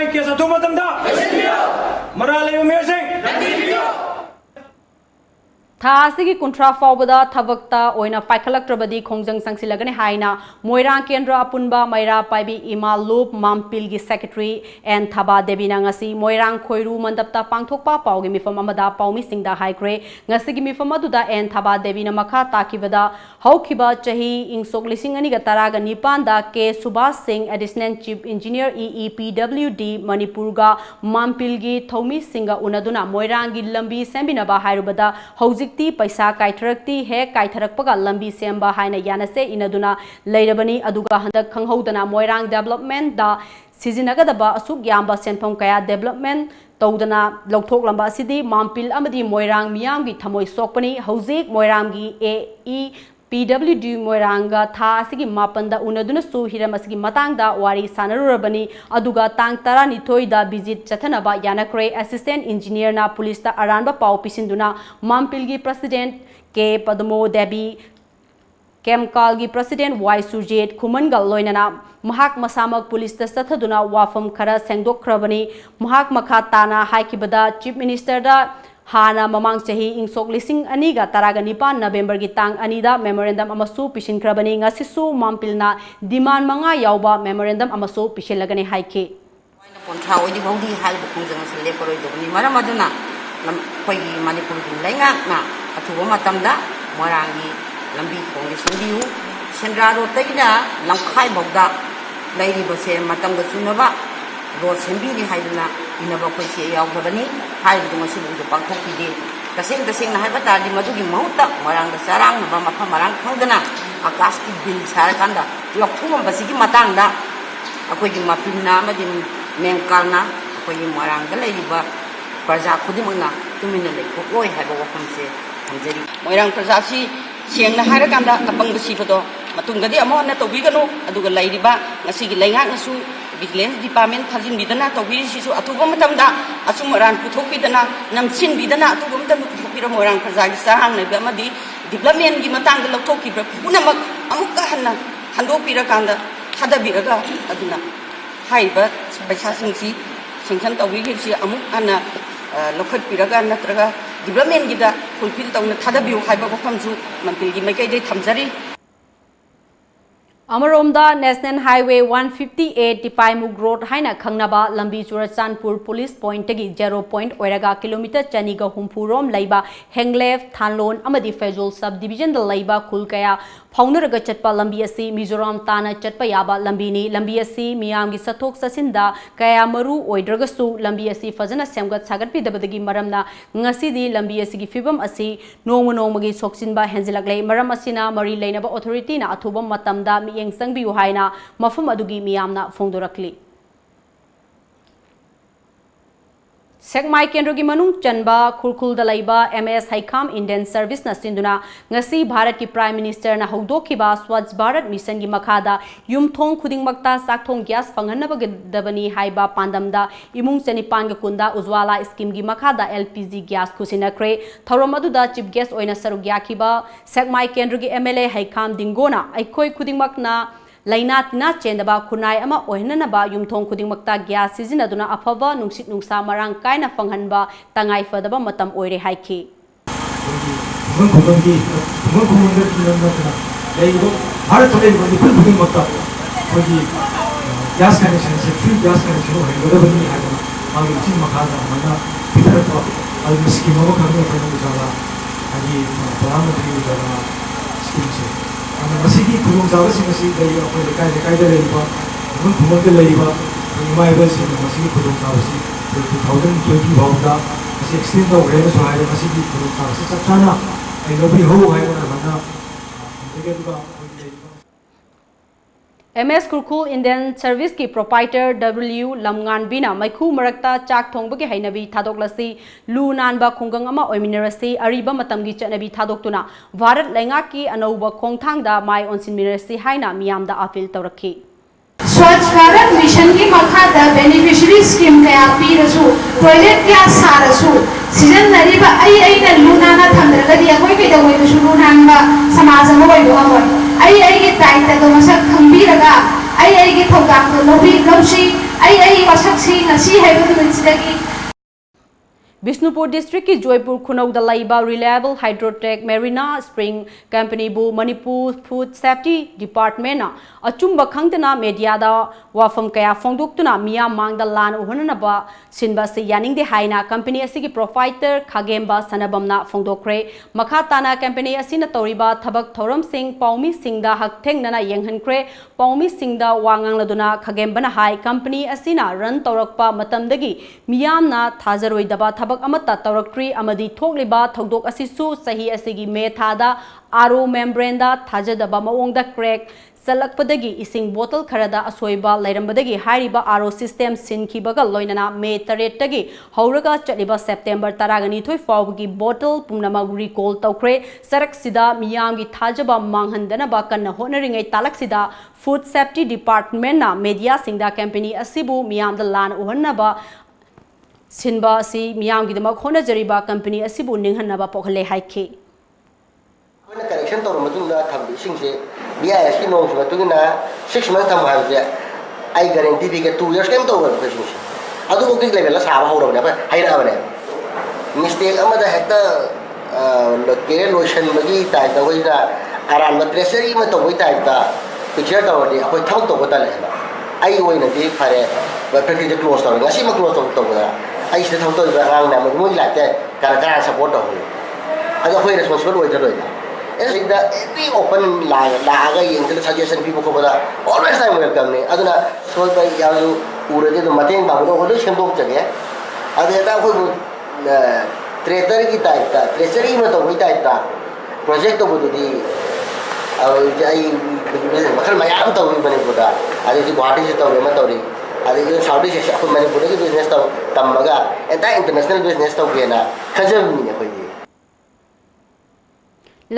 Thasigi Kuntra Fawbada Thavakta Oina Paikalaktrabadi Kongjang Sangsilagani Haina Moirang Kendra Apunba Maira Paibi Ima Loop Mampilgi Secretary and Thaba Debina Ngasi Moirang Khoiru Mandapta Pangthokpa Paugi Mifam Amada Paumi Singda Haikre Ngasigi Mifamaduda and Thaba Debina Makha Takibada Haukiba Chahi Ingsok Lisingani Gataraga Nipanda K Subhas Singh Assistant Chief Engineer EEPWD Manipurga Mampilgi Thomi Singa Unaduna Moirangi Lambi Sembinaba Hairubada Hauzik हौजिक्ति पैसा काइथरक्ति हे काइथरक्पगा लंबी Semba हाइना यानसे इनदुना लेरबनी अदुगा हंदक खंगहौदना Moirang development दा सिजिनगदबा असुक याम्बा सेनफम कया development तौदना लौथोकलंबा असिदि मामपिल अमदि Moirang मियामगी थमोइ सोकपनी हौजिक मोइरांगी ए PWD मोइरांगा था असिगी मापंदा उनदुनसु Hiram असिगी मतंगदा वारी सानरुरबनी अदुगा तांग 12 दा visit चथनबा यानक्रे assistant engineer ना police ता अरानबा पाउ पिसिंदुना मामपिलगी प्रेसिडेंट के पदमो देबी केमकालगी प्रेसिडेंट वाई सुरजेत खुमनगल लोइनना महाक मसामक पुलिस ता सथदुना वाफम खरा सेंगदोखरबनी महाक मखा ताना हाइकिबदा चीफ मिनिस्टर दा हाना ममांग चाही इंसोक लिसिंग अनीगा तरागा निपान नवेंबर की तांग अनीदा memorandum अमसु पिशिनख्रबनी ngasisu mampilna demand manga yauba memorandum amasu pishelagani haike
pontra oidi bodi hal bukung sele koroi dogni mara maduna khoigi manipur gi lainga na athuwa matamda morangi lambi khongi sindiu sendra ro taina lamkhai bogda lairi bose matamga sunaba ro sembi ni haiduna inaba khoi se yaugabani हाइबदु मसिबु पांथोक पिदे तसेंग ना हाइबा तादि मदुगी महुता मरांग सारांग नबा मफा मरांग खंगदना आकाश की bill सार कांदा लखुम बसिगी मतंगदा अखोगी मापिना मदि मेंकालना अखोगी मरांग लेरिबा प्रजा खुदिमना तुमिना लेखो लोय हाइबा वखमसे थंजरी मोइरांग प्रजासी सेंगना हाइरा कांदा तपंग बसिबदो मतुंगदि अमोना तोबिगनो अदुगा लेरिबा ngasiगी लेंगा नसु Vigilance Department Fazin Bidana, Tobishi, Atubamatanda, Asumaran, Putopidana, Namsin Bidana, Atubam, Moran Kazakistan, Nabamadi, Development Gimatang, the Lotoki, Punamak, Amukahana, Hando Pirakanda, Hadabiraga, Aduna, Haiba, Basasinsi, Sinsan Tawigi, Amukana, Lokat Piraga, Natraga, Development Gida, fulfilled on the Tadabu, Haiba Kamzu, Mampili Make Tamzari.
अमरोमदा national highway 158 Tipaimukh road हाइना खंगनाबा लंबी Churachandpur police point की 0 point ओइरगा kilometre चनीगा हुमफुरोम लैबा हेंगलेफ थानलोन अमदी फेजोल sub division the लैबा खुलकया फाउनरगा चटपा लंबी असि मिजोराम ताना चटपा याबा लंबीनी लंबी असि मियामगी सथोक ससिंदा कया मरु ओइद्रगसु लंबी असि फजना सेमगत सागतपिदबदगी मरमना ngасidi लंबी असि फिबम असि नोंग नोंगमगी सोक्सिनबा हेंजिलकले मरम असिना मरी लेनबा अथॉरिटी ना अथुबम मतमदा मियेंग संगबियु हाइना मफम अदुगी मियामना फोंदोरकली सेकमाई केंद्र की मनुंग चनबा खुरखुल दलाइबा MS हाइखाम इंडियन सर्विस न सिंधुना ngasi भारत की प्राइम मिनिस्टर ना हौदोखिबा स्वच्छ भारत मिशन की मखादा युमथोंग खुदिंगमक्ता साकथोंग गैस फंगनबगदबनी हाइबा पांदमदा इमुंग चनिपान कुंदा उज्वाला स्कीम की मखादा LPG गैस खुसिनक्रे थौरम अदुदा चीफ गेस्ट ओइना सरुग याखिबा सेकमाई केंद्र की MLA हाइखाम दिंगोना अखोई खुदिंगमक्ना लाइना तिना चेंदबा खुनाय अमा ओहननबा युमथोंग खुदिंगमक्ता गैस सिजिनदुना अफबा नुंसित नुंसा मरांग कायना फंगहनबा तंगाई फदबा मतम ओइरे हाइखि
भारत गैस कनेक्शन से फ्री गैस कनेक्शन होगदबनी हाइबा मागी चिन मखादा मना पिथरपा अलि स्कीम अमा खंगे फैन जला आदि प्रधानमंत्री जला स्कीम से मसीगी खुदोंचाबसिंग अखोई लेकायदा लेरिबा गुबुन खुमोंदा लेरिबा इमाइबसिंग मसीगी खुदोंचाबसि 2020 फाउदा मसी एक्सटेंड तौरेना सो हाइबा मसीगी खुदोंचाबसि चपचाना लबि हो हाइबा बना देगेदुगा
MS खुरखुल इंडियन सर्विस की प्रोपाइटर W लमगानबीना मैखु मरक्ता चाक थोंबगे हैनबी थादोकलसी लू नानबा खुंगंग अमा ओइमिनरसी अरिबा मतमगी चनबी थादोक्तुना भारत लैंगा की अनौबा खोंगथांगदा माय ओनसिनमिनरसी हाइना मियामदा अपील तौरखी
स्वच्छ भारत मिशन की मखादा बेनिफिशियरी स्कीम कया पीरसु टॉयलेट गैस सारसु सीजन नरिबा आई लूनाना थंदरगदी अखोई केदवैदसु लूनानबा समाज अमा ओइबो अमोय आई के दायित्व दो मसक खंबीरगा आई के थौदाक दो लोबी लौसी आई मसक सी ngasi हाइबो नुचिदगी
बिष्णुपुर डिस्ट्रिक्ट की जयपुर खुनौद लाइबा reliable hydrotech marina spring company बु मणिपुर फूड सेफ्टी डिपार्टमेंट अचुंब खंगतना मीडियादा वाफम कया फोंदोक्तुना मिया मांगदा लान उहननबा सिनबा से यानिंगदे हाइना कंपनी असिगी प्रोपाइटर खागेंबा सनबमना फोंदोक्रे मखाताना कंपनी असिना तौरिबा थबक थौरम सिंह पौमी सिंहदा हकथेंगना यंगहनक्रे पौमी सिंहदा वांगांगलदुना खागेंबना हाई कंपनी असिना रन तौरकपा मतमदगी मियामना थाजरोइदबा ꯊꯕꯛ ꯑꯃꯠꯇ ꯇꯧꯔꯛꯇ꯭ꯔꯤ ꯑꯃꯗꯤ ꯊꯣꯛꯂꯤꯕ ꯊꯧꯗꯣꯛ ꯑꯁꯤꯁꯨ ꯆꯍꯤ ꯑꯁꯤꯒꯤ ꯃꯦ ꯊꯥꯗ ꯑꯥꯔꯣ ꯃꯦꯝꯕ꯭ꯔꯦꯟꯗ ꯊꯥꯖꯗꯕ ꯃꯑꯣꯡꯗ ꯀ꯭ꯔꯦꯛ ꯆꯠꯂꯛꯄꯗꯒꯤ ꯏꯁꯤꯡ ꯕꯣꯇꯜ ꯈꯔꯗ ꯑꯁꯣꯏꯕ ꯂꯩꯔꯝꯕꯗꯒꯤ ꯍꯥꯏꯔꯤꯕ ꯑꯥꯔꯣ ꯁꯤꯁꯇꯦꯝ ꯁꯤꯟꯈꯤꯕꯒ ꯂꯣꯏꯅꯅ ꯃꯦ 8ꯇꯒꯤ ꯍꯧꯔꯒ ꯆꯠꯂꯤꯕ ꯁꯦꯞꯇꯦꯝꯕꯔ 12 ꯐꯥꯎꯕꯒꯤ ꯕꯣꯇꯜ ꯄꯨꯝꯅꯃꯛ ꯔꯤꯀꯣꯜ ꯇꯧꯈ꯭ꯔꯦ ꯁꯔꯛꯁꯤꯗ ꯃꯤꯌꯥꯝꯒꯤ ꯊꯥꯖꯕ ꯃꯥꯡꯍꯟꯗꯅꯕ ꯀꯟꯅ ꯍꯣꯠꯅꯔꯤꯉꯩ ꯇꯥꯂꯛꯁꯤदा ꯐꯨꯗ ꯁꯦꯐꯇꯤ ꯗꯤꯄꯥꯔꯠꯃꯦꯟꯠꯅ ꯃꯦꯗꯤꯌꯥꯁꯤꯡꯗ ꯀꯦꯝꯄꯦꯅꯤ ꯑꯁꯤꯕु ꯃꯤꯌꯥꯝꯗ ꯂꯥꯟ ꯎꯍꯟꯅꯕ ꯁꯤꯟꯕ ꯑꯁꯤ ꯃꯤꯌꯥꯝꯒꯤꯗꯃꯛ ꯍꯣꯠꯅꯖꯔꯤꯕ ꯀꯝꯄꯦꯅꯤ ꯑꯁꯤꯕꯨ ꯅꯤꯡꯍꯟꯅꯕ ꯄꯣꯛꯍꯜꯂꯦ ꯍꯥꯏꯈꯤ
ꯑꯩꯈꯣꯏꯅ ꯀꯔꯦꯛꯁꯟ ꯇꯧꯔ ꯃꯇꯨꯡꯗ ꯊꯝꯕ ꯏꯁꯤꯡꯁꯦ BISꯀꯤ ꯅꯣꯡꯒꯤ ꯃꯇꯨꯡꯏꯟꯅ 6 months ꯊꯝꯕ ꯍꯥꯏꯕꯁꯦ ꯑꯩ ꯒꯥꯔꯦꯟꯇꯤ ꯄꯤꯒꯦ 2 years ꯀꯩꯝ ꯇꯧꯔꯣꯏꯕ ꯑꯩꯈꯣꯏ ꯏꯁꯤꯡꯁꯦ ꯑꯗꯨꯐꯥꯎꯒꯤ ꯂꯦꯚꯦꯜꯗ ꯁꯥꯕ ꯍꯧꯔꯕꯅꯦ ꯑꯩꯈꯣꯏ ꯍꯩꯔꯛꯑꯕꯅꯦ ꯃꯤꯁꯇꯦꯛ ꯑꯃꯗ ꯍꯦꯛꯇ ꯀꯦꯔꯦ ꯂꯣꯏꯁꯟꯕꯒꯤ ꯇꯥꯏꯞꯇ ꯑꯩꯈꯣꯏꯅ ꯑꯔꯥꯟꯕ ꯇ꯭ꯔꯦꯁꯔꯤ ꯑꯃ ꯇꯧꯕꯒꯤ ꯇꯥꯏꯞꯇ ꯄꯤꯛꯆꯔ ꯇꯧꯔꯗꯤ ꯑꯩꯈꯣꯏ ꯊꯕꯛ ꯇꯧꯕ ꯇꯜꯂꯦꯕ ꯑꯩ ꯑꯣꯏꯅꯗꯤ ꯐꯔꯦ ꯐꯦꯛꯇꯔꯤꯁꯦ ꯀ꯭ꯂꯣꯖ ꯇꯧꯔꯦ ꯉꯁꯤꯃꯛ ꯀ꯭ꯂꯣꯖ ꯇꯧꯕꯗ ꯑꯩ ꯁꯤꯗ ꯊꯕꯛ ꯇꯧꯔꯤꯕ ꯑꯉꯥꯡ ꯃꯌꯥꯝ ꯃꯣꯏꯒꯤ ꯂꯥꯏꯐꯇ ꯀꯅꯥ ꯁꯞꯄꯣꯔꯠ ꯇꯧꯍꯜꯂꯤ ꯑꯗꯣ ꯑꯩꯈꯣꯏ ꯔꯦꯁꯄꯣꯟꯁꯤꯕꯜ ꯑꯣꯏꯗ꯭ꯔꯣꯏꯅꯦ ꯑꯁꯤꯗ ꯑꯦꯚ꯭ꯔꯤ ꯑꯣꯄꯟ ꯂꯥꯛꯑꯒ ꯌꯦꯡꯗꯅ ꯁꯖꯦꯁꯟ ꯄꯤꯕ ꯈꯣꯠꯄꯗ ꯑꯣꯜꯋꯦꯁ ꯇꯥꯏꯝ ꯋꯦꯜꯀꯝꯅꯤ ꯑꯗꯨꯅ ꯁꯣꯏꯕ ꯌꯥꯎꯁꯨ ꯎꯔꯗꯤ ꯑꯗꯨꯝ ꯃꯇꯦꯡ ꯄꯥꯡꯕꯗꯣ ꯑꯩꯈꯣꯏ ꯂꯣꯏ ꯁꯦꯝꯗꯣꯛꯆꯒꯦ ꯑꯗꯨ ꯍꯦꯛꯇ ꯑꯩꯈꯣꯏꯕꯨ ꯇ꯭ꯔꯦꯇꯔꯒꯤ ꯇꯥꯏꯞꯇ ꯇ꯭ꯔꯦꯆꯔꯤ ꯑꯃ ꯇꯧꯕꯒꯤ ꯇꯥꯏꯞꯇ ꯄ꯭ꯔꯣꯖꯦꯛ ꯇꯧꯕꯗꯨꯗꯤ ꯑꯩ ꯃꯈꯜ ꯃꯌꯥꯝ ꯇꯧꯔꯤ ꯃꯅꯤꯄꯨꯔꯗ ꯑꯗꯩꯗꯤ ꯒꯨꯋꯥꯍꯥꯇꯤꯁꯨ ꯇꯧꯔꯤ ꯑꯃ ꯇꯧꯔꯤ ꯑꯗꯩꯗꯤ ꯁꯥꯎꯠ ꯏꯁ ꯑꯦꯁꯤꯌꯥ ꯑꯩꯈꯣꯏ ꯃꯅꯤꯄꯨꯔꯗꯒꯤ ꯕꯤꯖꯤꯅꯦꯁ ꯇꯝꯃꯒ ꯑꯦꯟꯇꯥꯌꯔ ꯏꯟꯇꯔꯅꯦꯁꯅꯦꯜ ꯕꯤꯖꯤꯅꯦꯁ ꯇꯧꯒꯦꯅ ꯈꯟꯖꯕꯅꯤꯅꯦ ꯑꯩꯈꯣꯏꯗꯤ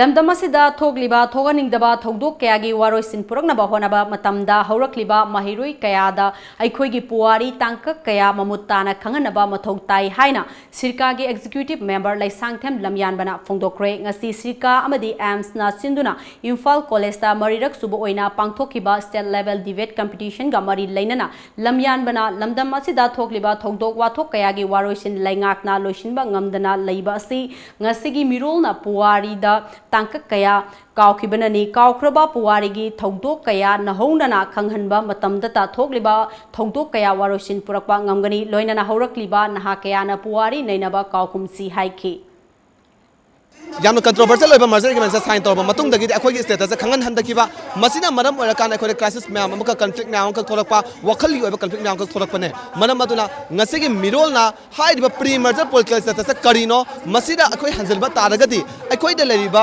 ꯂꯝꯗꯝ ꯑꯁꯤꯗ ꯊꯣꯛꯂꯤꯕ ꯊꯣꯛꯍꯟꯅꯤꯡꯗꯕ ꯊꯧꯗꯣꯛ ꯀꯌꯥꯒꯤ ꯋꯥꯔꯣꯏꯁꯤꯟ ꯄꯨꯔꯛꯅꯕ ꯍꯣꯠꯅꯕ ꯃꯇꯝꯗ ꯍꯧꯔꯛꯂꯤꯕ ꯃꯍꯩꯔꯣꯏ ꯀꯌꯥꯗ ꯑꯩꯈꯣꯏꯒꯤ ꯄꯨꯋꯥꯔꯤ ꯇꯥꯡꯀꯛ ꯀꯌꯥ ꯃꯃꯨꯠ ꯇꯥꯅ ꯈꯪꯍꯟꯅꯕ ꯃꯊꯧ ꯇꯥꯏ ꯍꯥꯏꯅ ꯁꯤꯔꯀꯥꯒꯤ ꯑꯦꯛꯖꯤꯀ꯭ꯌꯨꯇꯤꯕ ꯃꯦꯝꯕꯔ ꯂꯩꯁꯥꯡꯊꯦꯝ ꯂꯝꯌꯥꯟꯕꯅ ꯐꯣꯡꯗꯣꯛꯈ꯭ꯔꯦ ꯉꯁꯤ ꯁꯤꯔꯀꯥ ꯑꯃꯗꯤ ꯑꯦꯝꯁꯅ ꯁꯤꯟꯗꯨꯅ ꯏꯝꯐꯥꯜ ꯀꯣꯂꯦꯖꯇ ꯃꯔꯤꯔꯛ ꯁꯨꯕ ꯑꯣꯏꯅ ꯄꯥꯡꯊꯣꯛꯈꯤꯕ ꯁ꯭ꯇꯦꯠ ꯂꯦꯚꯦꯜ ꯗꯤꯕꯦꯠ ꯀꯝꯄꯤꯇꯤꯁꯟꯒ ꯃꯔꯤ ꯂꯩꯅꯅ ꯂꯝꯌꯥꯟꯕꯅ ꯂꯝꯗꯝ ꯑꯁꯤꯗ ꯊꯣꯛꯂꯤꯕ ꯊꯧꯗꯣꯛ ꯋꯥꯊꯣꯛ ꯀꯌꯥꯒꯤ ꯋꯥꯔꯣꯏꯁꯤꯟ ꯂꯩꯉꯥꯛꯅ ꯂꯣꯏꯁꯤꯟꯕ ꯉꯝꯗꯅ ꯂꯩꯕ ꯑꯁꯤ ꯉꯁꯤꯒꯤ ꯃꯤꯔꯣꯜꯅ ꯄꯨꯋꯥꯔꯤꯗ ꯇꯥꯡꯀꯛ ꯀꯌꯥ ꯀꯥꯎꯈꯤꯕꯅꯅꯤ ꯀꯥꯎꯈ꯭ꯔꯕ ꯄꯨꯋꯥꯔꯤꯒꯤ ꯊꯧꯗꯣꯛ ꯀꯌꯥ ꯅꯍꯧꯅꯅ ꯈꯪꯍꯟꯕ ꯃꯇꯝꯗꯇ ꯊꯣꯛꯂꯤꯕ ꯊꯧꯗꯣꯛ ꯀꯌꯥ ꯋꯥꯔꯣꯏꯁꯤꯟ ꯄꯨꯔꯛꯄ ꯉꯝꯒꯅꯤ ꯂꯣꯏꯅꯅ ꯍꯧꯔꯛꯂꯤꯕ ꯅꯍꯥ ꯀꯌꯥꯅ ꯄꯨꯋꯥꯔꯤ ꯅꯩꯅꯕ ꯀꯥꯎꯀꯨꯝꯁꯤ ꯍꯥꯏꯈꯤ
ꯌꯥꯝꯅ ꯀꯟꯇ꯭रोवर्शियल ꯑꯣꯏꯕ ꯃꯔꯖꯔ ꯑꯦꯒ꯭ꯔꯤꯃꯦꯟꯠꯁꯦ ꯁꯥꯏꯟ ꯇꯧꯔꯕ ꯃꯇꯨꯡꯗꯒꯤꯗꯤ ꯑꯩꯈꯣꯏꯒꯤ ꯁ꯭ꯇꯦꯇꯁꯁꯦ ꯈꯪꯍꯟꯍꯟꯗꯈꯤꯕ ꯃꯁꯤꯅ ꯃꯔꯝ ꯑꯣꯏꯔꯀꯥꯟꯗ ꯑꯩꯈꯣꯏꯗ ꯀ꯭राꯏꯁꯤꯁ ꯃꯌꯥꯝ ꯑꯃꯈꯛ ꯀꯟꯐ꯭ꯂꯤꯛ ꯃꯌꯥꯝ ꯑꯃꯈꯛ ꯊꯣꯛꯂꯛꯄ ꯋꯥꯈꯜꯒꯤ ꯑꯣꯏꯕ ꯀꯟꯐ꯭ꯂꯤꯛ ꯃꯌꯥꯝ ꯑꯃꯈꯛ ꯊꯣꯛꯂꯛꯄꯅꯦ ꯃꯔꯝ ꯑꯗꯨꯅ ꯉꯁꯤꯒꯤ ꯃꯤꯔꯣꯜꯅ ꯍꯥꯏꯔꯤꯕ ꯄ꯭ꯔꯤ ꯃꯔꯖꯔ ꯄꯣꯂꯤꯇꯤꯀꯦꯜ ꯁ꯭ꯇꯦꯇꯁꯁꯦ ꯀꯔꯤꯅꯣ ꯃꯁꯤꯗ ꯑꯩꯈꯣꯏ ꯍꯟꯖꯤꯟꯕ ꯇꯥꯔꯒꯗꯤ ꯑꯩꯈꯣꯏꯗ ꯂꯩꯔꯤꯕ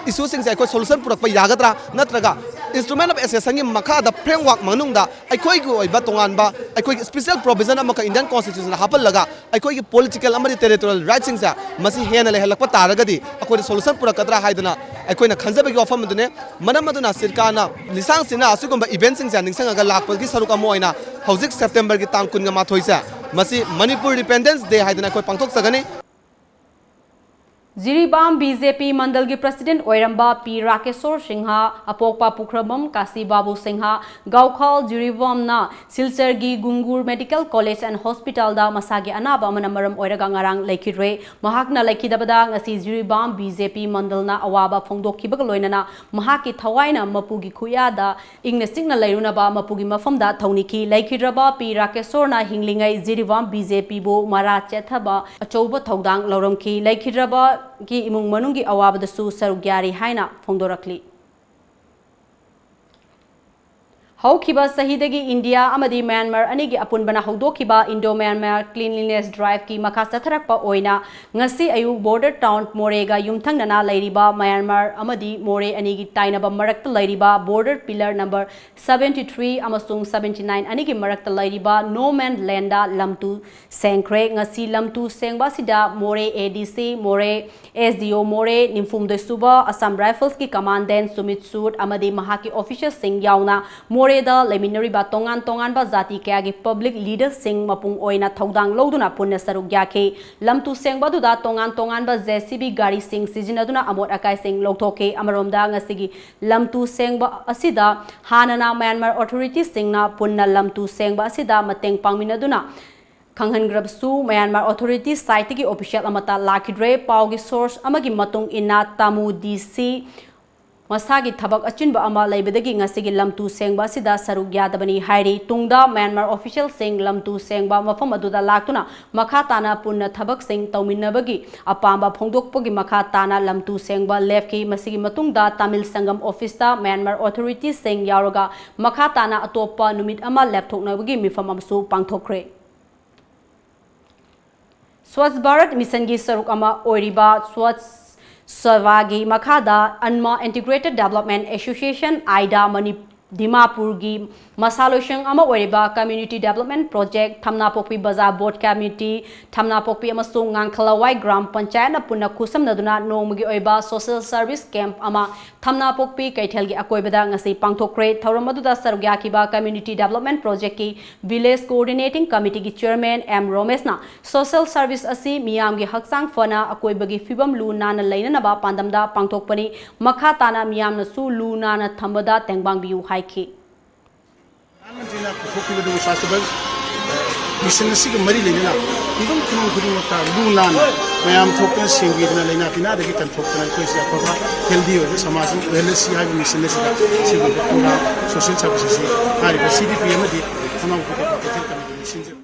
ꯏꯁꯨꯁꯤꯡꯁꯦ ꯑꯩꯈꯣꯏ ꯁꯣꯂꯨꯁꯟ ꯄꯨꯔꯛꯄ ꯌꯥꯒꯗ꯭ꯔꯥ ꯅꯠꯇ꯭ꯔꯒ इंस्ट्रूमेंट ऑफ एसेसन की मखादा फ्रेमवर्क मनुंगदा अखोई की ओइबा तोंगानबा अखोई स्पेशल प्रोविजन अमका इंडियन कॉन्स्टिट्यूशन हापलगा अखोई की पॉलिटिकल अमरी टेरिटोरियल राइट्स सिंग सा मसी हेन लेहलकपा तारगदी अखोई सोल्यूशन पुरकदरा हाइदना अखोइना खंजबगी वफम दुने मनम मदुना सरकारना लिसांग सिना असुगुंबा इवेंट सिंग सा निंगसंगा लाकपगी सरुक अमो ओइना हौजिक सेप्टेम्बर की तांग 19 सा मसी मणिपुर इंडिपेंडेंस डे हाइदना अखोई पांगथोक सगनी
जिरीबाम बीजेपी मंडल की प्रेसिडेंट ओइरंबा पी राकेश्वर सिंहा अपोकपा पुखरबम काशी बाबू सिंहा गाउखाल जिरीबामना सिलचर की Ghungoor medical college and hospital दा मसागी अनाबा मनमरम ओइरगा ngarang लेखिरे महाकना लेखिदबदा ngasi जिरीबाम बीजेपी मंडलना अवाबा फोंदोखिबग लोइनना महाकी थवाइना मपुगी खुयादा इंगने सिंगना लेरुनबा मपुगी मफमदा थौनिकी लेखिरबा पी राकेश्वरना हिंगलिंगै जिरीबाम बीजेपी बो मरा चेथबा अचौबा थौदांग लौरमखी लेखिरबा की इमुंग मनुंगी अवाबदसु सरुग्यारी हाइना फोंदोरकली हौखिबा सहीदगी इंडिया अमदी म्यांमार अनिगी अपुनबना हौदोखिबा इंडो म्यांमार क्लीनलीनेस ड्राइव की मखा चथरकपा ओइना ngasi ayu border town morega yumthangnana leiriba Myanmar अमदी मोरे अनिगी ताइनबा मरक्ता लेरिबा border pillar number 73 amasung 79 anigi marakta leiriba no man landa lamtu sengkre ngasi lamtu sengba sida more ADC more SDO more nimfumde suba Assam Rifles की commandant Sumit Sood amadi mahaki official sing yauna more दा लेमिनरीबा तोंगान तोंगान बा जाति कयागी public leader सिंग मपुंग ओइना थौदांग लौदुना पुन्य सरुक याखे लमतु सेंगबादुदा तोंगान तोंगान बा JCB गाड़ी सिंग सिजिनदुना अमोट अकाई सिंग लौथोके अमरोमदा ngasiगी लमतु सेंगबा असिदा हानना म्यांमार अथॉरिटी सिंगना पुन्ना लमतु सेंगबा असिदा मतेंग पांगमिनदुना खंगहनग्रबसु म्यांमार अथॉरिटी साइट की ऑफिशियल अमता लाखिद्रे पाउगी सोर्स अमगी मतुंग इना तामु डीसी मसागी थबक अचिनबा अमा लेबदगी ngasiगी lamtu sengba sida saruk yadabani hairi tungda Myanmar official sing lamtu sengba mafam aduda laktuna makha tana punna thabak sing tawminnabagi apamba phongdokpagi makha tana lamtu sengba lefki masigi matungda Tamil Sangam office ta Myanmar authorities sing yauraga makha tana atopa numit ama lapthoknabagi mifam amsu pangthokre Swachh Bharat Mission gi saruk ama oiriba Swachh Savagi Makhada Anma Integrated Development Association Aida Dimapur gi Masaloshang ama oiriba Community Development Project Thamna Pokpi Bazaar Board Committee Thamna Pokpi amasung Ngangkhalawai Gram Panchayat na punna khusam naduna nongmagi oiba Social Service Camp ama Thamna Pokpi Kaithel gi akoibada ngasi pangthokre thauram aduda sarugya kiba Community Development Project ki Village Coordinating Committee gi Chairman M Romesh na Social Service asi miyam gi haksang fana akoibagi fibam lu nana lainana ba pandamda pangthokpani makha tana miyam na su lu nana thambada tengbang biu haiki
Mission si mari leina ibang kunong kunong ta lunan mayam thokan singi na leina pina de kan thokan ko sia ko healthy ho samaj wellness ya mission si si pura social services hari CDPM di thamang ko ka mission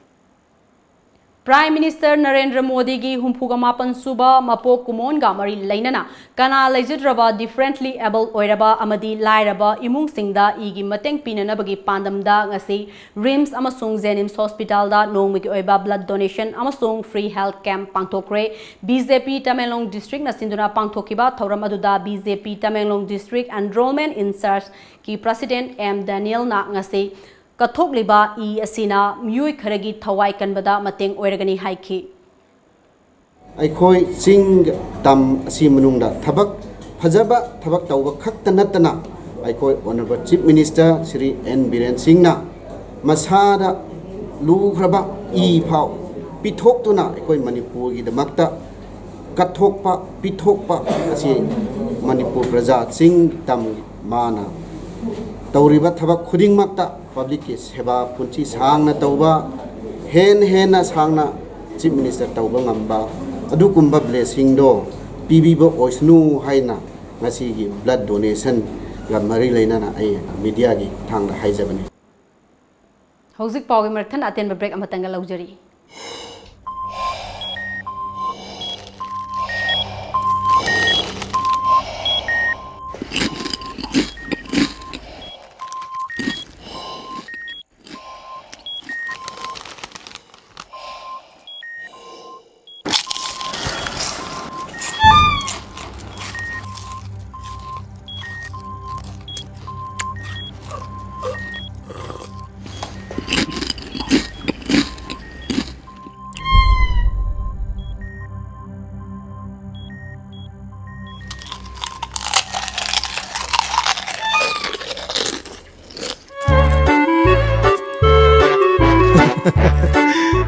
Prime Minister Narendra Modi gi humphugamapan suba mapok kumon ga mari lainana kana lejidraba differently able oiraba amadi lairaba imung singda igi mateng pinana bagi pandamda ngasi RIMS amasung Jenims Hospital da nongmigi oiba blood donation amasung free health camp pangthokre BJP Tamenglong District na sinduna pangthokiba thoram aduda BJP Tamenglong District Enrollment in Search ki President M Daniel na ngasi Kathok liba asina miyoi kharagi thawai kanbada mateng oiragani haiki
Aikoi sing tam asi manungda thabak phajaba thabak tawba khakta natana aikoi honorable chief minister Shri N Biren Singh na masada lukhraba I phau pithokuna aikoi Manipur gi damakta kathokpa pithokpa asi Manipur praja sing tam mana tawriba thabak khuding makta public ki seba punchi sangna tawba hen na sangna chief minister tawba ngamba adu kumba blessing do pibibo oisnu haina ngasi gi blood donation ga mari leina na ai media gi thangda haijabani
Hauzik Pawgi Marthan aten break amatanga laujari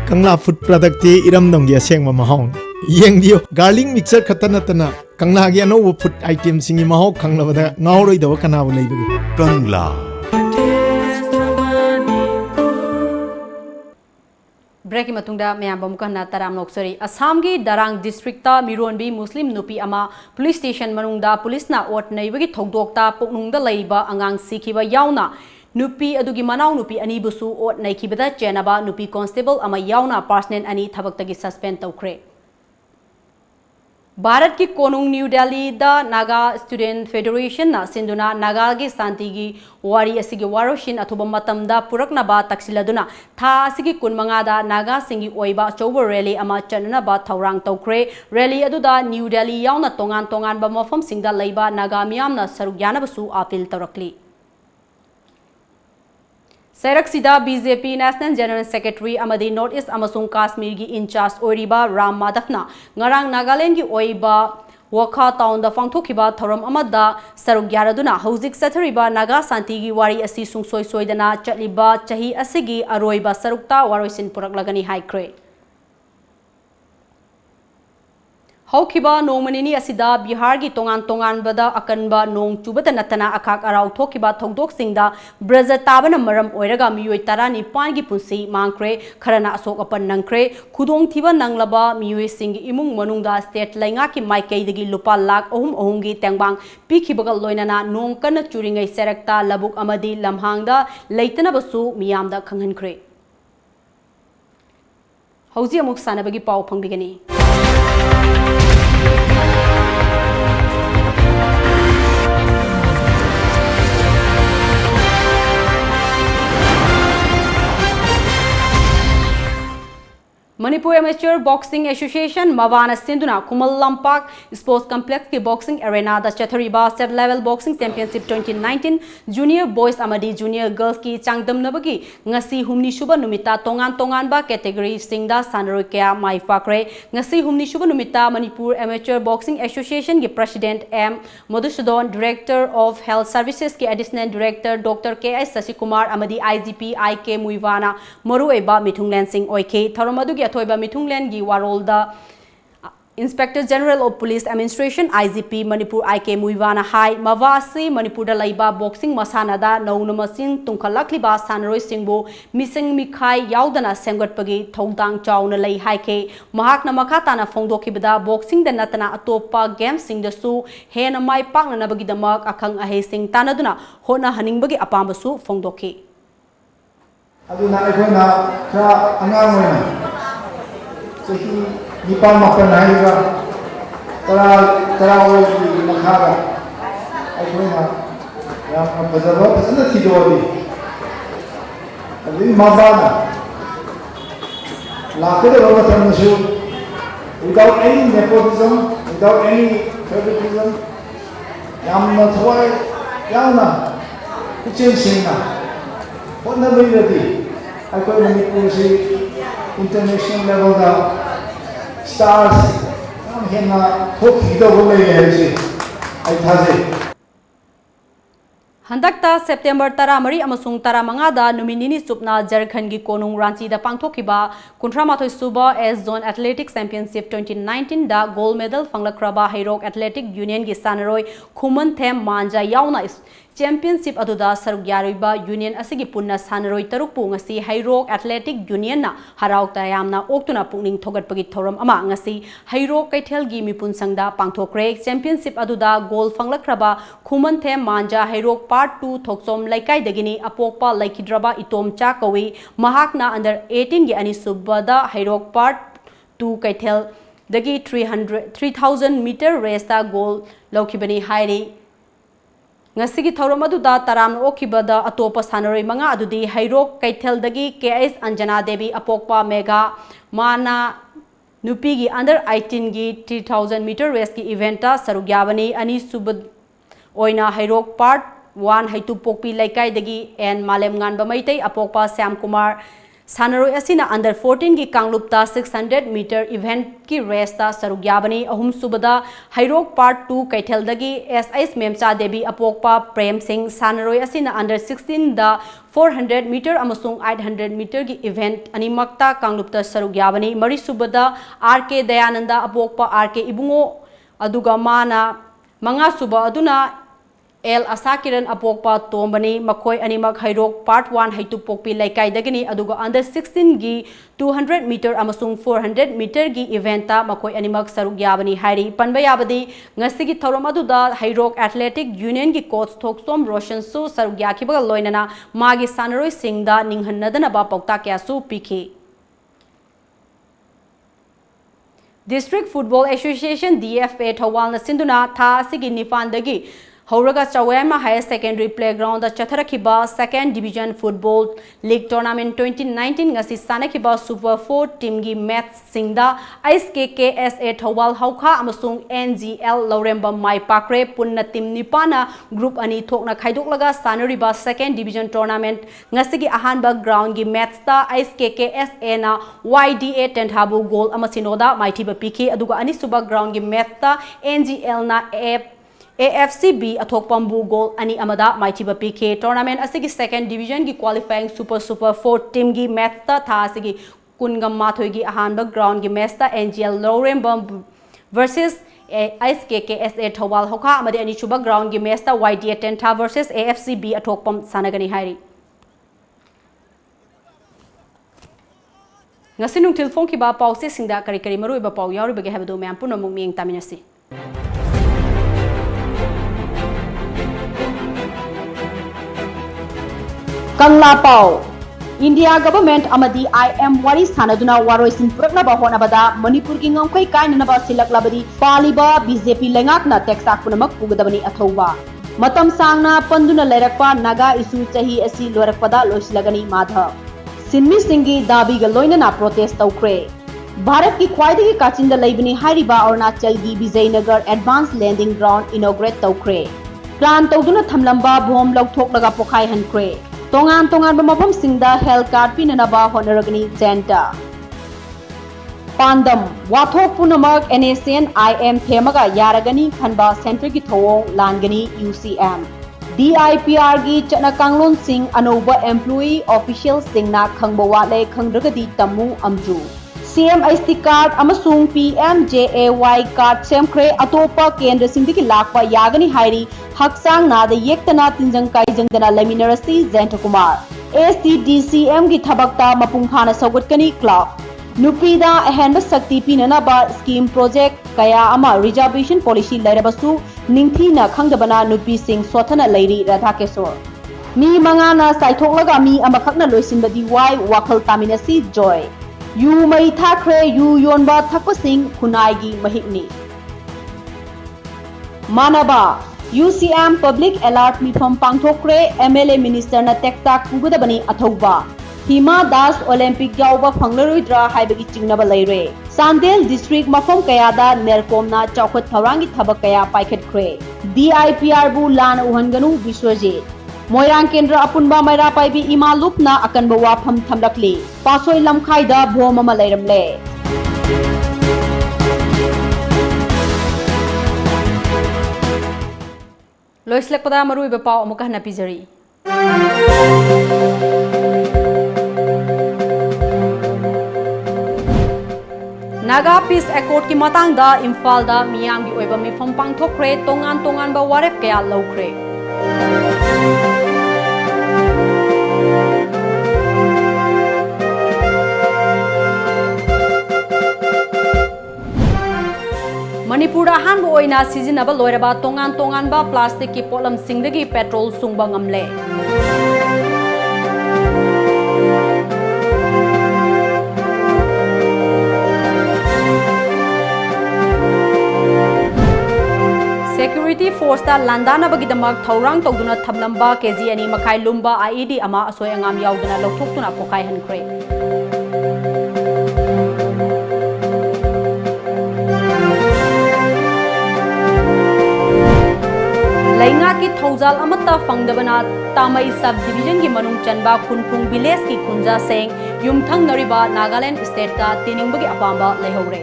Kangla food product ti iram dong gi aseng ma mahong yeng dio garlic mixer khatana tana kangla gi no food item singi mahok khangla bada ngauroi do kana bu leibu kangla
Break matungda mayam bamukana taram noksari Assam gi Darang district ta Mironbi Muslim nupi ama police station manungda police na ot naibagi thogdokta poknungda leiba angang sikhiba yauna Nupi adugi manau nupi ani busu ot naikibada chenaba nupi constable ama yauna personal ani thabaktagi suspend tawkre Bharat ki konung New Delhi da Naga Student Federation na sinduna Naga gi santi gi wari asigi waroshin athuba matamda puraknaba taksiladuna tha asigi kunmanga da Naga singi oiba chower rally ama channa ba thaurang tawkre rally aduda New Delhi yauna tongan ba mafam singda leiba Naga miyamna sarugyan basu appeal tawrakli Seraksida BJP National General Secretary Amadi North East Amasung Kashmir gi in charge Oriba Ram Madhavna ngarang Nagaland gi oiba Wakha town da fangthokiba thoram amada sarugyaraduna hauzik sathariba Naga Santi gi wari asi sungsoi soidana chatliba chahi asigi aroiba sarukta waroisin puraklagani haikre Haukiba nongmanini asida Bihar gi tongan bada akanba nong chubata natana akak arau thokiba thogdok singda braja tabana maram oiraga miyoi tara ni pan gi punsi mangkre kharana asok apan nangkre khudong thiba nanglaba miyoi sing imung manungda state lainga ki maikei dagi lupa lakh ohum gi tengbang pikhibaga loinana nong kana churingai serakta labuk amadi lamhangda leitana basu miyamda khanghankre Hauji amuk sanabagi pau phangbigani Manipur Amateur Boxing Association Mavana Sinduna Kumal Lampak Sports Complex की Boxing Arena दा चथरीबा State Level Boxing Championship 2019 Junior Boys amadi Junior Girls की चांगदमनबगी ngasi humni shuba numita tongan ba category singda sanaroi kya mai fakre ngasi humni shuba numita Manipur Amateur Boxing Association की President M Madhusudan Director of Health Services की Additional Director Dr. K.S. Sasikumar amadi IGP IK Muivana Morueba Mithunglen Singh oike Tharomadu Thoiba Mithunglen gi Warolda Inspector General of Police Administration IGP Manipur IK Muivana Hai Mavasi Manipur da laiba boxing masanada naunamasing tungkhalakliba sanaroi singbo mising mikhai yaudana semgatpagi thongdang chauna lai haike mahakna makhatana phongdokhibada boxing da natana atopa game sing da su hena mai pakna nabagi damak akhang ahe sing tanaduna hona haningbagi apambasu phongdokhi
aduna akhona kha angang hoina Sehi Nipal Makan Nahiga Tara Makara Akhona yang Bazaba Pasana Tidori Adi Mabana Lakada Rogatanashu without any nepotism, without any favoritism Yamna Thwai Yana Kuchen Singha What never ready Akhona Nipusi international level da stars am hena thok hida bolai hai se ai thaje
Handakta September taramari amasung taramanga da numinini supna Jharkhand gi konung Ranchi da pangthokiba 38 suba S Zone Athletics Championship 2019 da gold medal fanglakraba Hairok Athletic Union gi sanaroi Khuman Them Manja yauna Championship aduda sarugyariba Union asigi punna sanaroi tarukpu ngasi Hairok Athletic Union na harauk tayamna oktuna pungning thogatpagi thoram ama ngasi Hairok Kaithel gi mipun sangda pangthokre Championship aduda gold fanglakraba Khuman Them Manja Hairok Part 2 Thoksom Laikai dagini apokpa Laikhidraba Itom Cha kawi mahakna under 18 gi ani subada Hairok Part 2 Kaithel dagi 3000 meter race ta goal laukibani hairi ngasigi thorom aduda taram okibada atopa sanaroi manga adudi Hairok Kaithel dagi KS Anjana Devi apokpa mega mana nupi gi under 18 gi 3000 meter race ki event ta sarugyabani ani subad oina Hairok Part 1 haitu pokpi laikai dagi and malem ngan ba maitai apokpa Syam Kumar Sanaroi asina under 14 ki kanglupta 600 meter event ki race ta sarugyabani ahum subada Hairok Part 2 Kaithel dagi SIS Memcha Devi apokpa Prem Singh Sanaroi asina under 16 da 400 meter amasung 800 meter ki event animakta kanglupta sarugyabani mari subada RK Dayananda apokpa RK Ibungo aduga mana manga suba aduna El Asakiran apokpa tombani makoi animak Hairok Part 1 haitu pokpi laikai dagini aduga under 16 gi 200 meter amasung 400 meter gi eventa makoi animak sarugyabani hairi panbayabadi ngasigi thorom aduda Hairok Athletic Union gi coach Thoksom Roshan su sarugyakiba loinana magi sanaroi singda ninghannadana ba paukta kya su pikhi District Football Association DFA Thawal na sinduna tha sigi nifandagi Hauraga Chawema Higher Secondary Playground da Chatharakiba Second Division Football League Tournament 2019 ngasi sanakiba Super 4 team gi match singda ISKKSA Thawal Haukha amasung NGL Lauremba Mai Pakre punna team nipana group ani thokna khaidoklaga sanariba Second Division Tournament ngasi gi ahanba ground gi match ta ISKKSA na YDA Tenthabu goal amasinoda maithiba pikhi aduga ani suba ground gi match ta NGL na AFCB athokpambu goal ani amada maithiba PK tournament asigi second division gi qualifying super 4 team gi match ta tha asigi kungam mathoi gi ahanba ground gi match ta NGL Lorembam versus ISKKSA Thawal Hokha amadi ani chuba ground gi match ta YDA Tentha versus AFCB athokpam sanagani hairi ngasi nungthil phone ki ba pause singda kari kari maru ba pau yauri bage habdo me ampuna mung mieng taminasi Kangla Pau India government amadi IM wari sanaduna waroisin puraknaba honabada Manipur ki ngangkhoi kainanaba silaklabadi paliba BJP lengakna teksa punamak pugadabani athauba matam sangna panduna lerakpa naga isu chahi asi lorakpada loislagani madha sinmi singi dabi ga loinana protest tawkre Bharat की ख्वाइदगी काचिंदा लेबनी हाइरिबा अरुणाचल की Vijaynagar advance landing ground inaugurate तौख्रे plan तौदुना थमलंबा बोम लौथोकलगा पोखाई हनख्रे तोंगान तोंगान मफम सिंगदा हेल्थ कार्ड पिननबा होनरगनी जेंटा पांदम वाथोक पुनमक NSN IM थेमगा यारगनी खनबा सेंटर की थोंग लानगनी UCM DIPR की चना कांगलोन सिंह अनोबा एम्प्लॉई ऑफिशियल सिंगना खंगबा वाले खंगद्रगदी तमु अमजू CMHT कार्ड अमसुंग PMJAY कार्ड सेमख्रे अतोपा केंद्र सिंह लाखपा यागनी हाइरी हक्सांग नाद येक्तना तिंजंग काइजंगदना लेमिनरसी जेंट कुमार STDCM की थबकता मपुंग फाना सौगतकनी क्लब नुपीदा अहम शक्ति पीननबा स्कीम प्रोजेक्ट कया अमा रिजर्वेशन पॉलिसी लैरबसु निंगथीना खंगदबना नुपी सिंह सोथना लैरी राधाकेश्वर मी मंगाना साइथोकलगा मी अमखकना लोइसिनबदी वाई वाखल तामिनसी जॉय यू मई थाख्रे यू योनबा थकपसिंग खुनाइगी महिकनी मानबा UCM पब्लिक अलर्ट मिफम पांगथोक्रे MLA मिनिस्टर न टेक्टाक पुगदबनी अथौबा हिमा दास ओलंपिक याउबा फंगलरोइद्रा हाइबगी चिंगनबा लैरे सांदेल डिस्ट्रिक्ट मफम कयादा नेरकोमना चौखट थौरांगी थबक कया पाइखटख्रे DIPR बु लान उहनगनु विश्वजीत मोयरांग केंद्र अपुनबा मैरा पाइबी इमालुपना अकनबा वाफम थमलकली पासोय लमखाइदा भोम अमा लैरमले लोइसलकपदा मरुइबा पाव अमुका हना पिजरी नागा पीस एक्कोर्ड की मतंगदा इम्फालदा मियामगी ओइबा मिफम पांगथोक्रे तोंगान तोंगानबा वारेफ कया लौख्रे मणिपुर अहानबा ओइना सिजिनबा लोइरबा तोंगान तोंगानबा प्लास्टिक की पोलम सिंगदगी पेट्रोल सुंगबा ngamle Security Force ta landana bagidamak thorang togduna thamlamba KG ani makai lumba IED ama asoi angam yauduna lokthokuna pokai hankre lainga ki thoujal amata fangdabana tamai sub division ki manung chanba khunphung village ki khunja seng yumthang nariba Nagaland state ta tiningbagi apamba leihore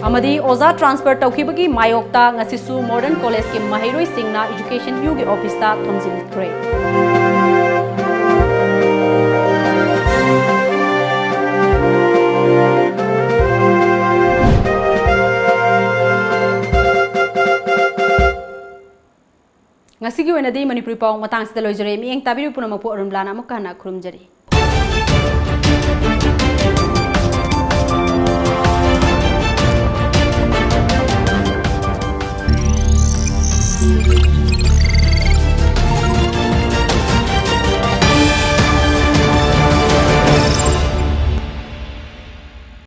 amadi oza transfer taukhibagi mayokta ngasisu modern college ki mahairoi singna education view gi office ta thomjinkhre ngasigi oinadi manipuri paw matang sida loijare mi eng tabiru punamapu arunbala na mukana khurumjari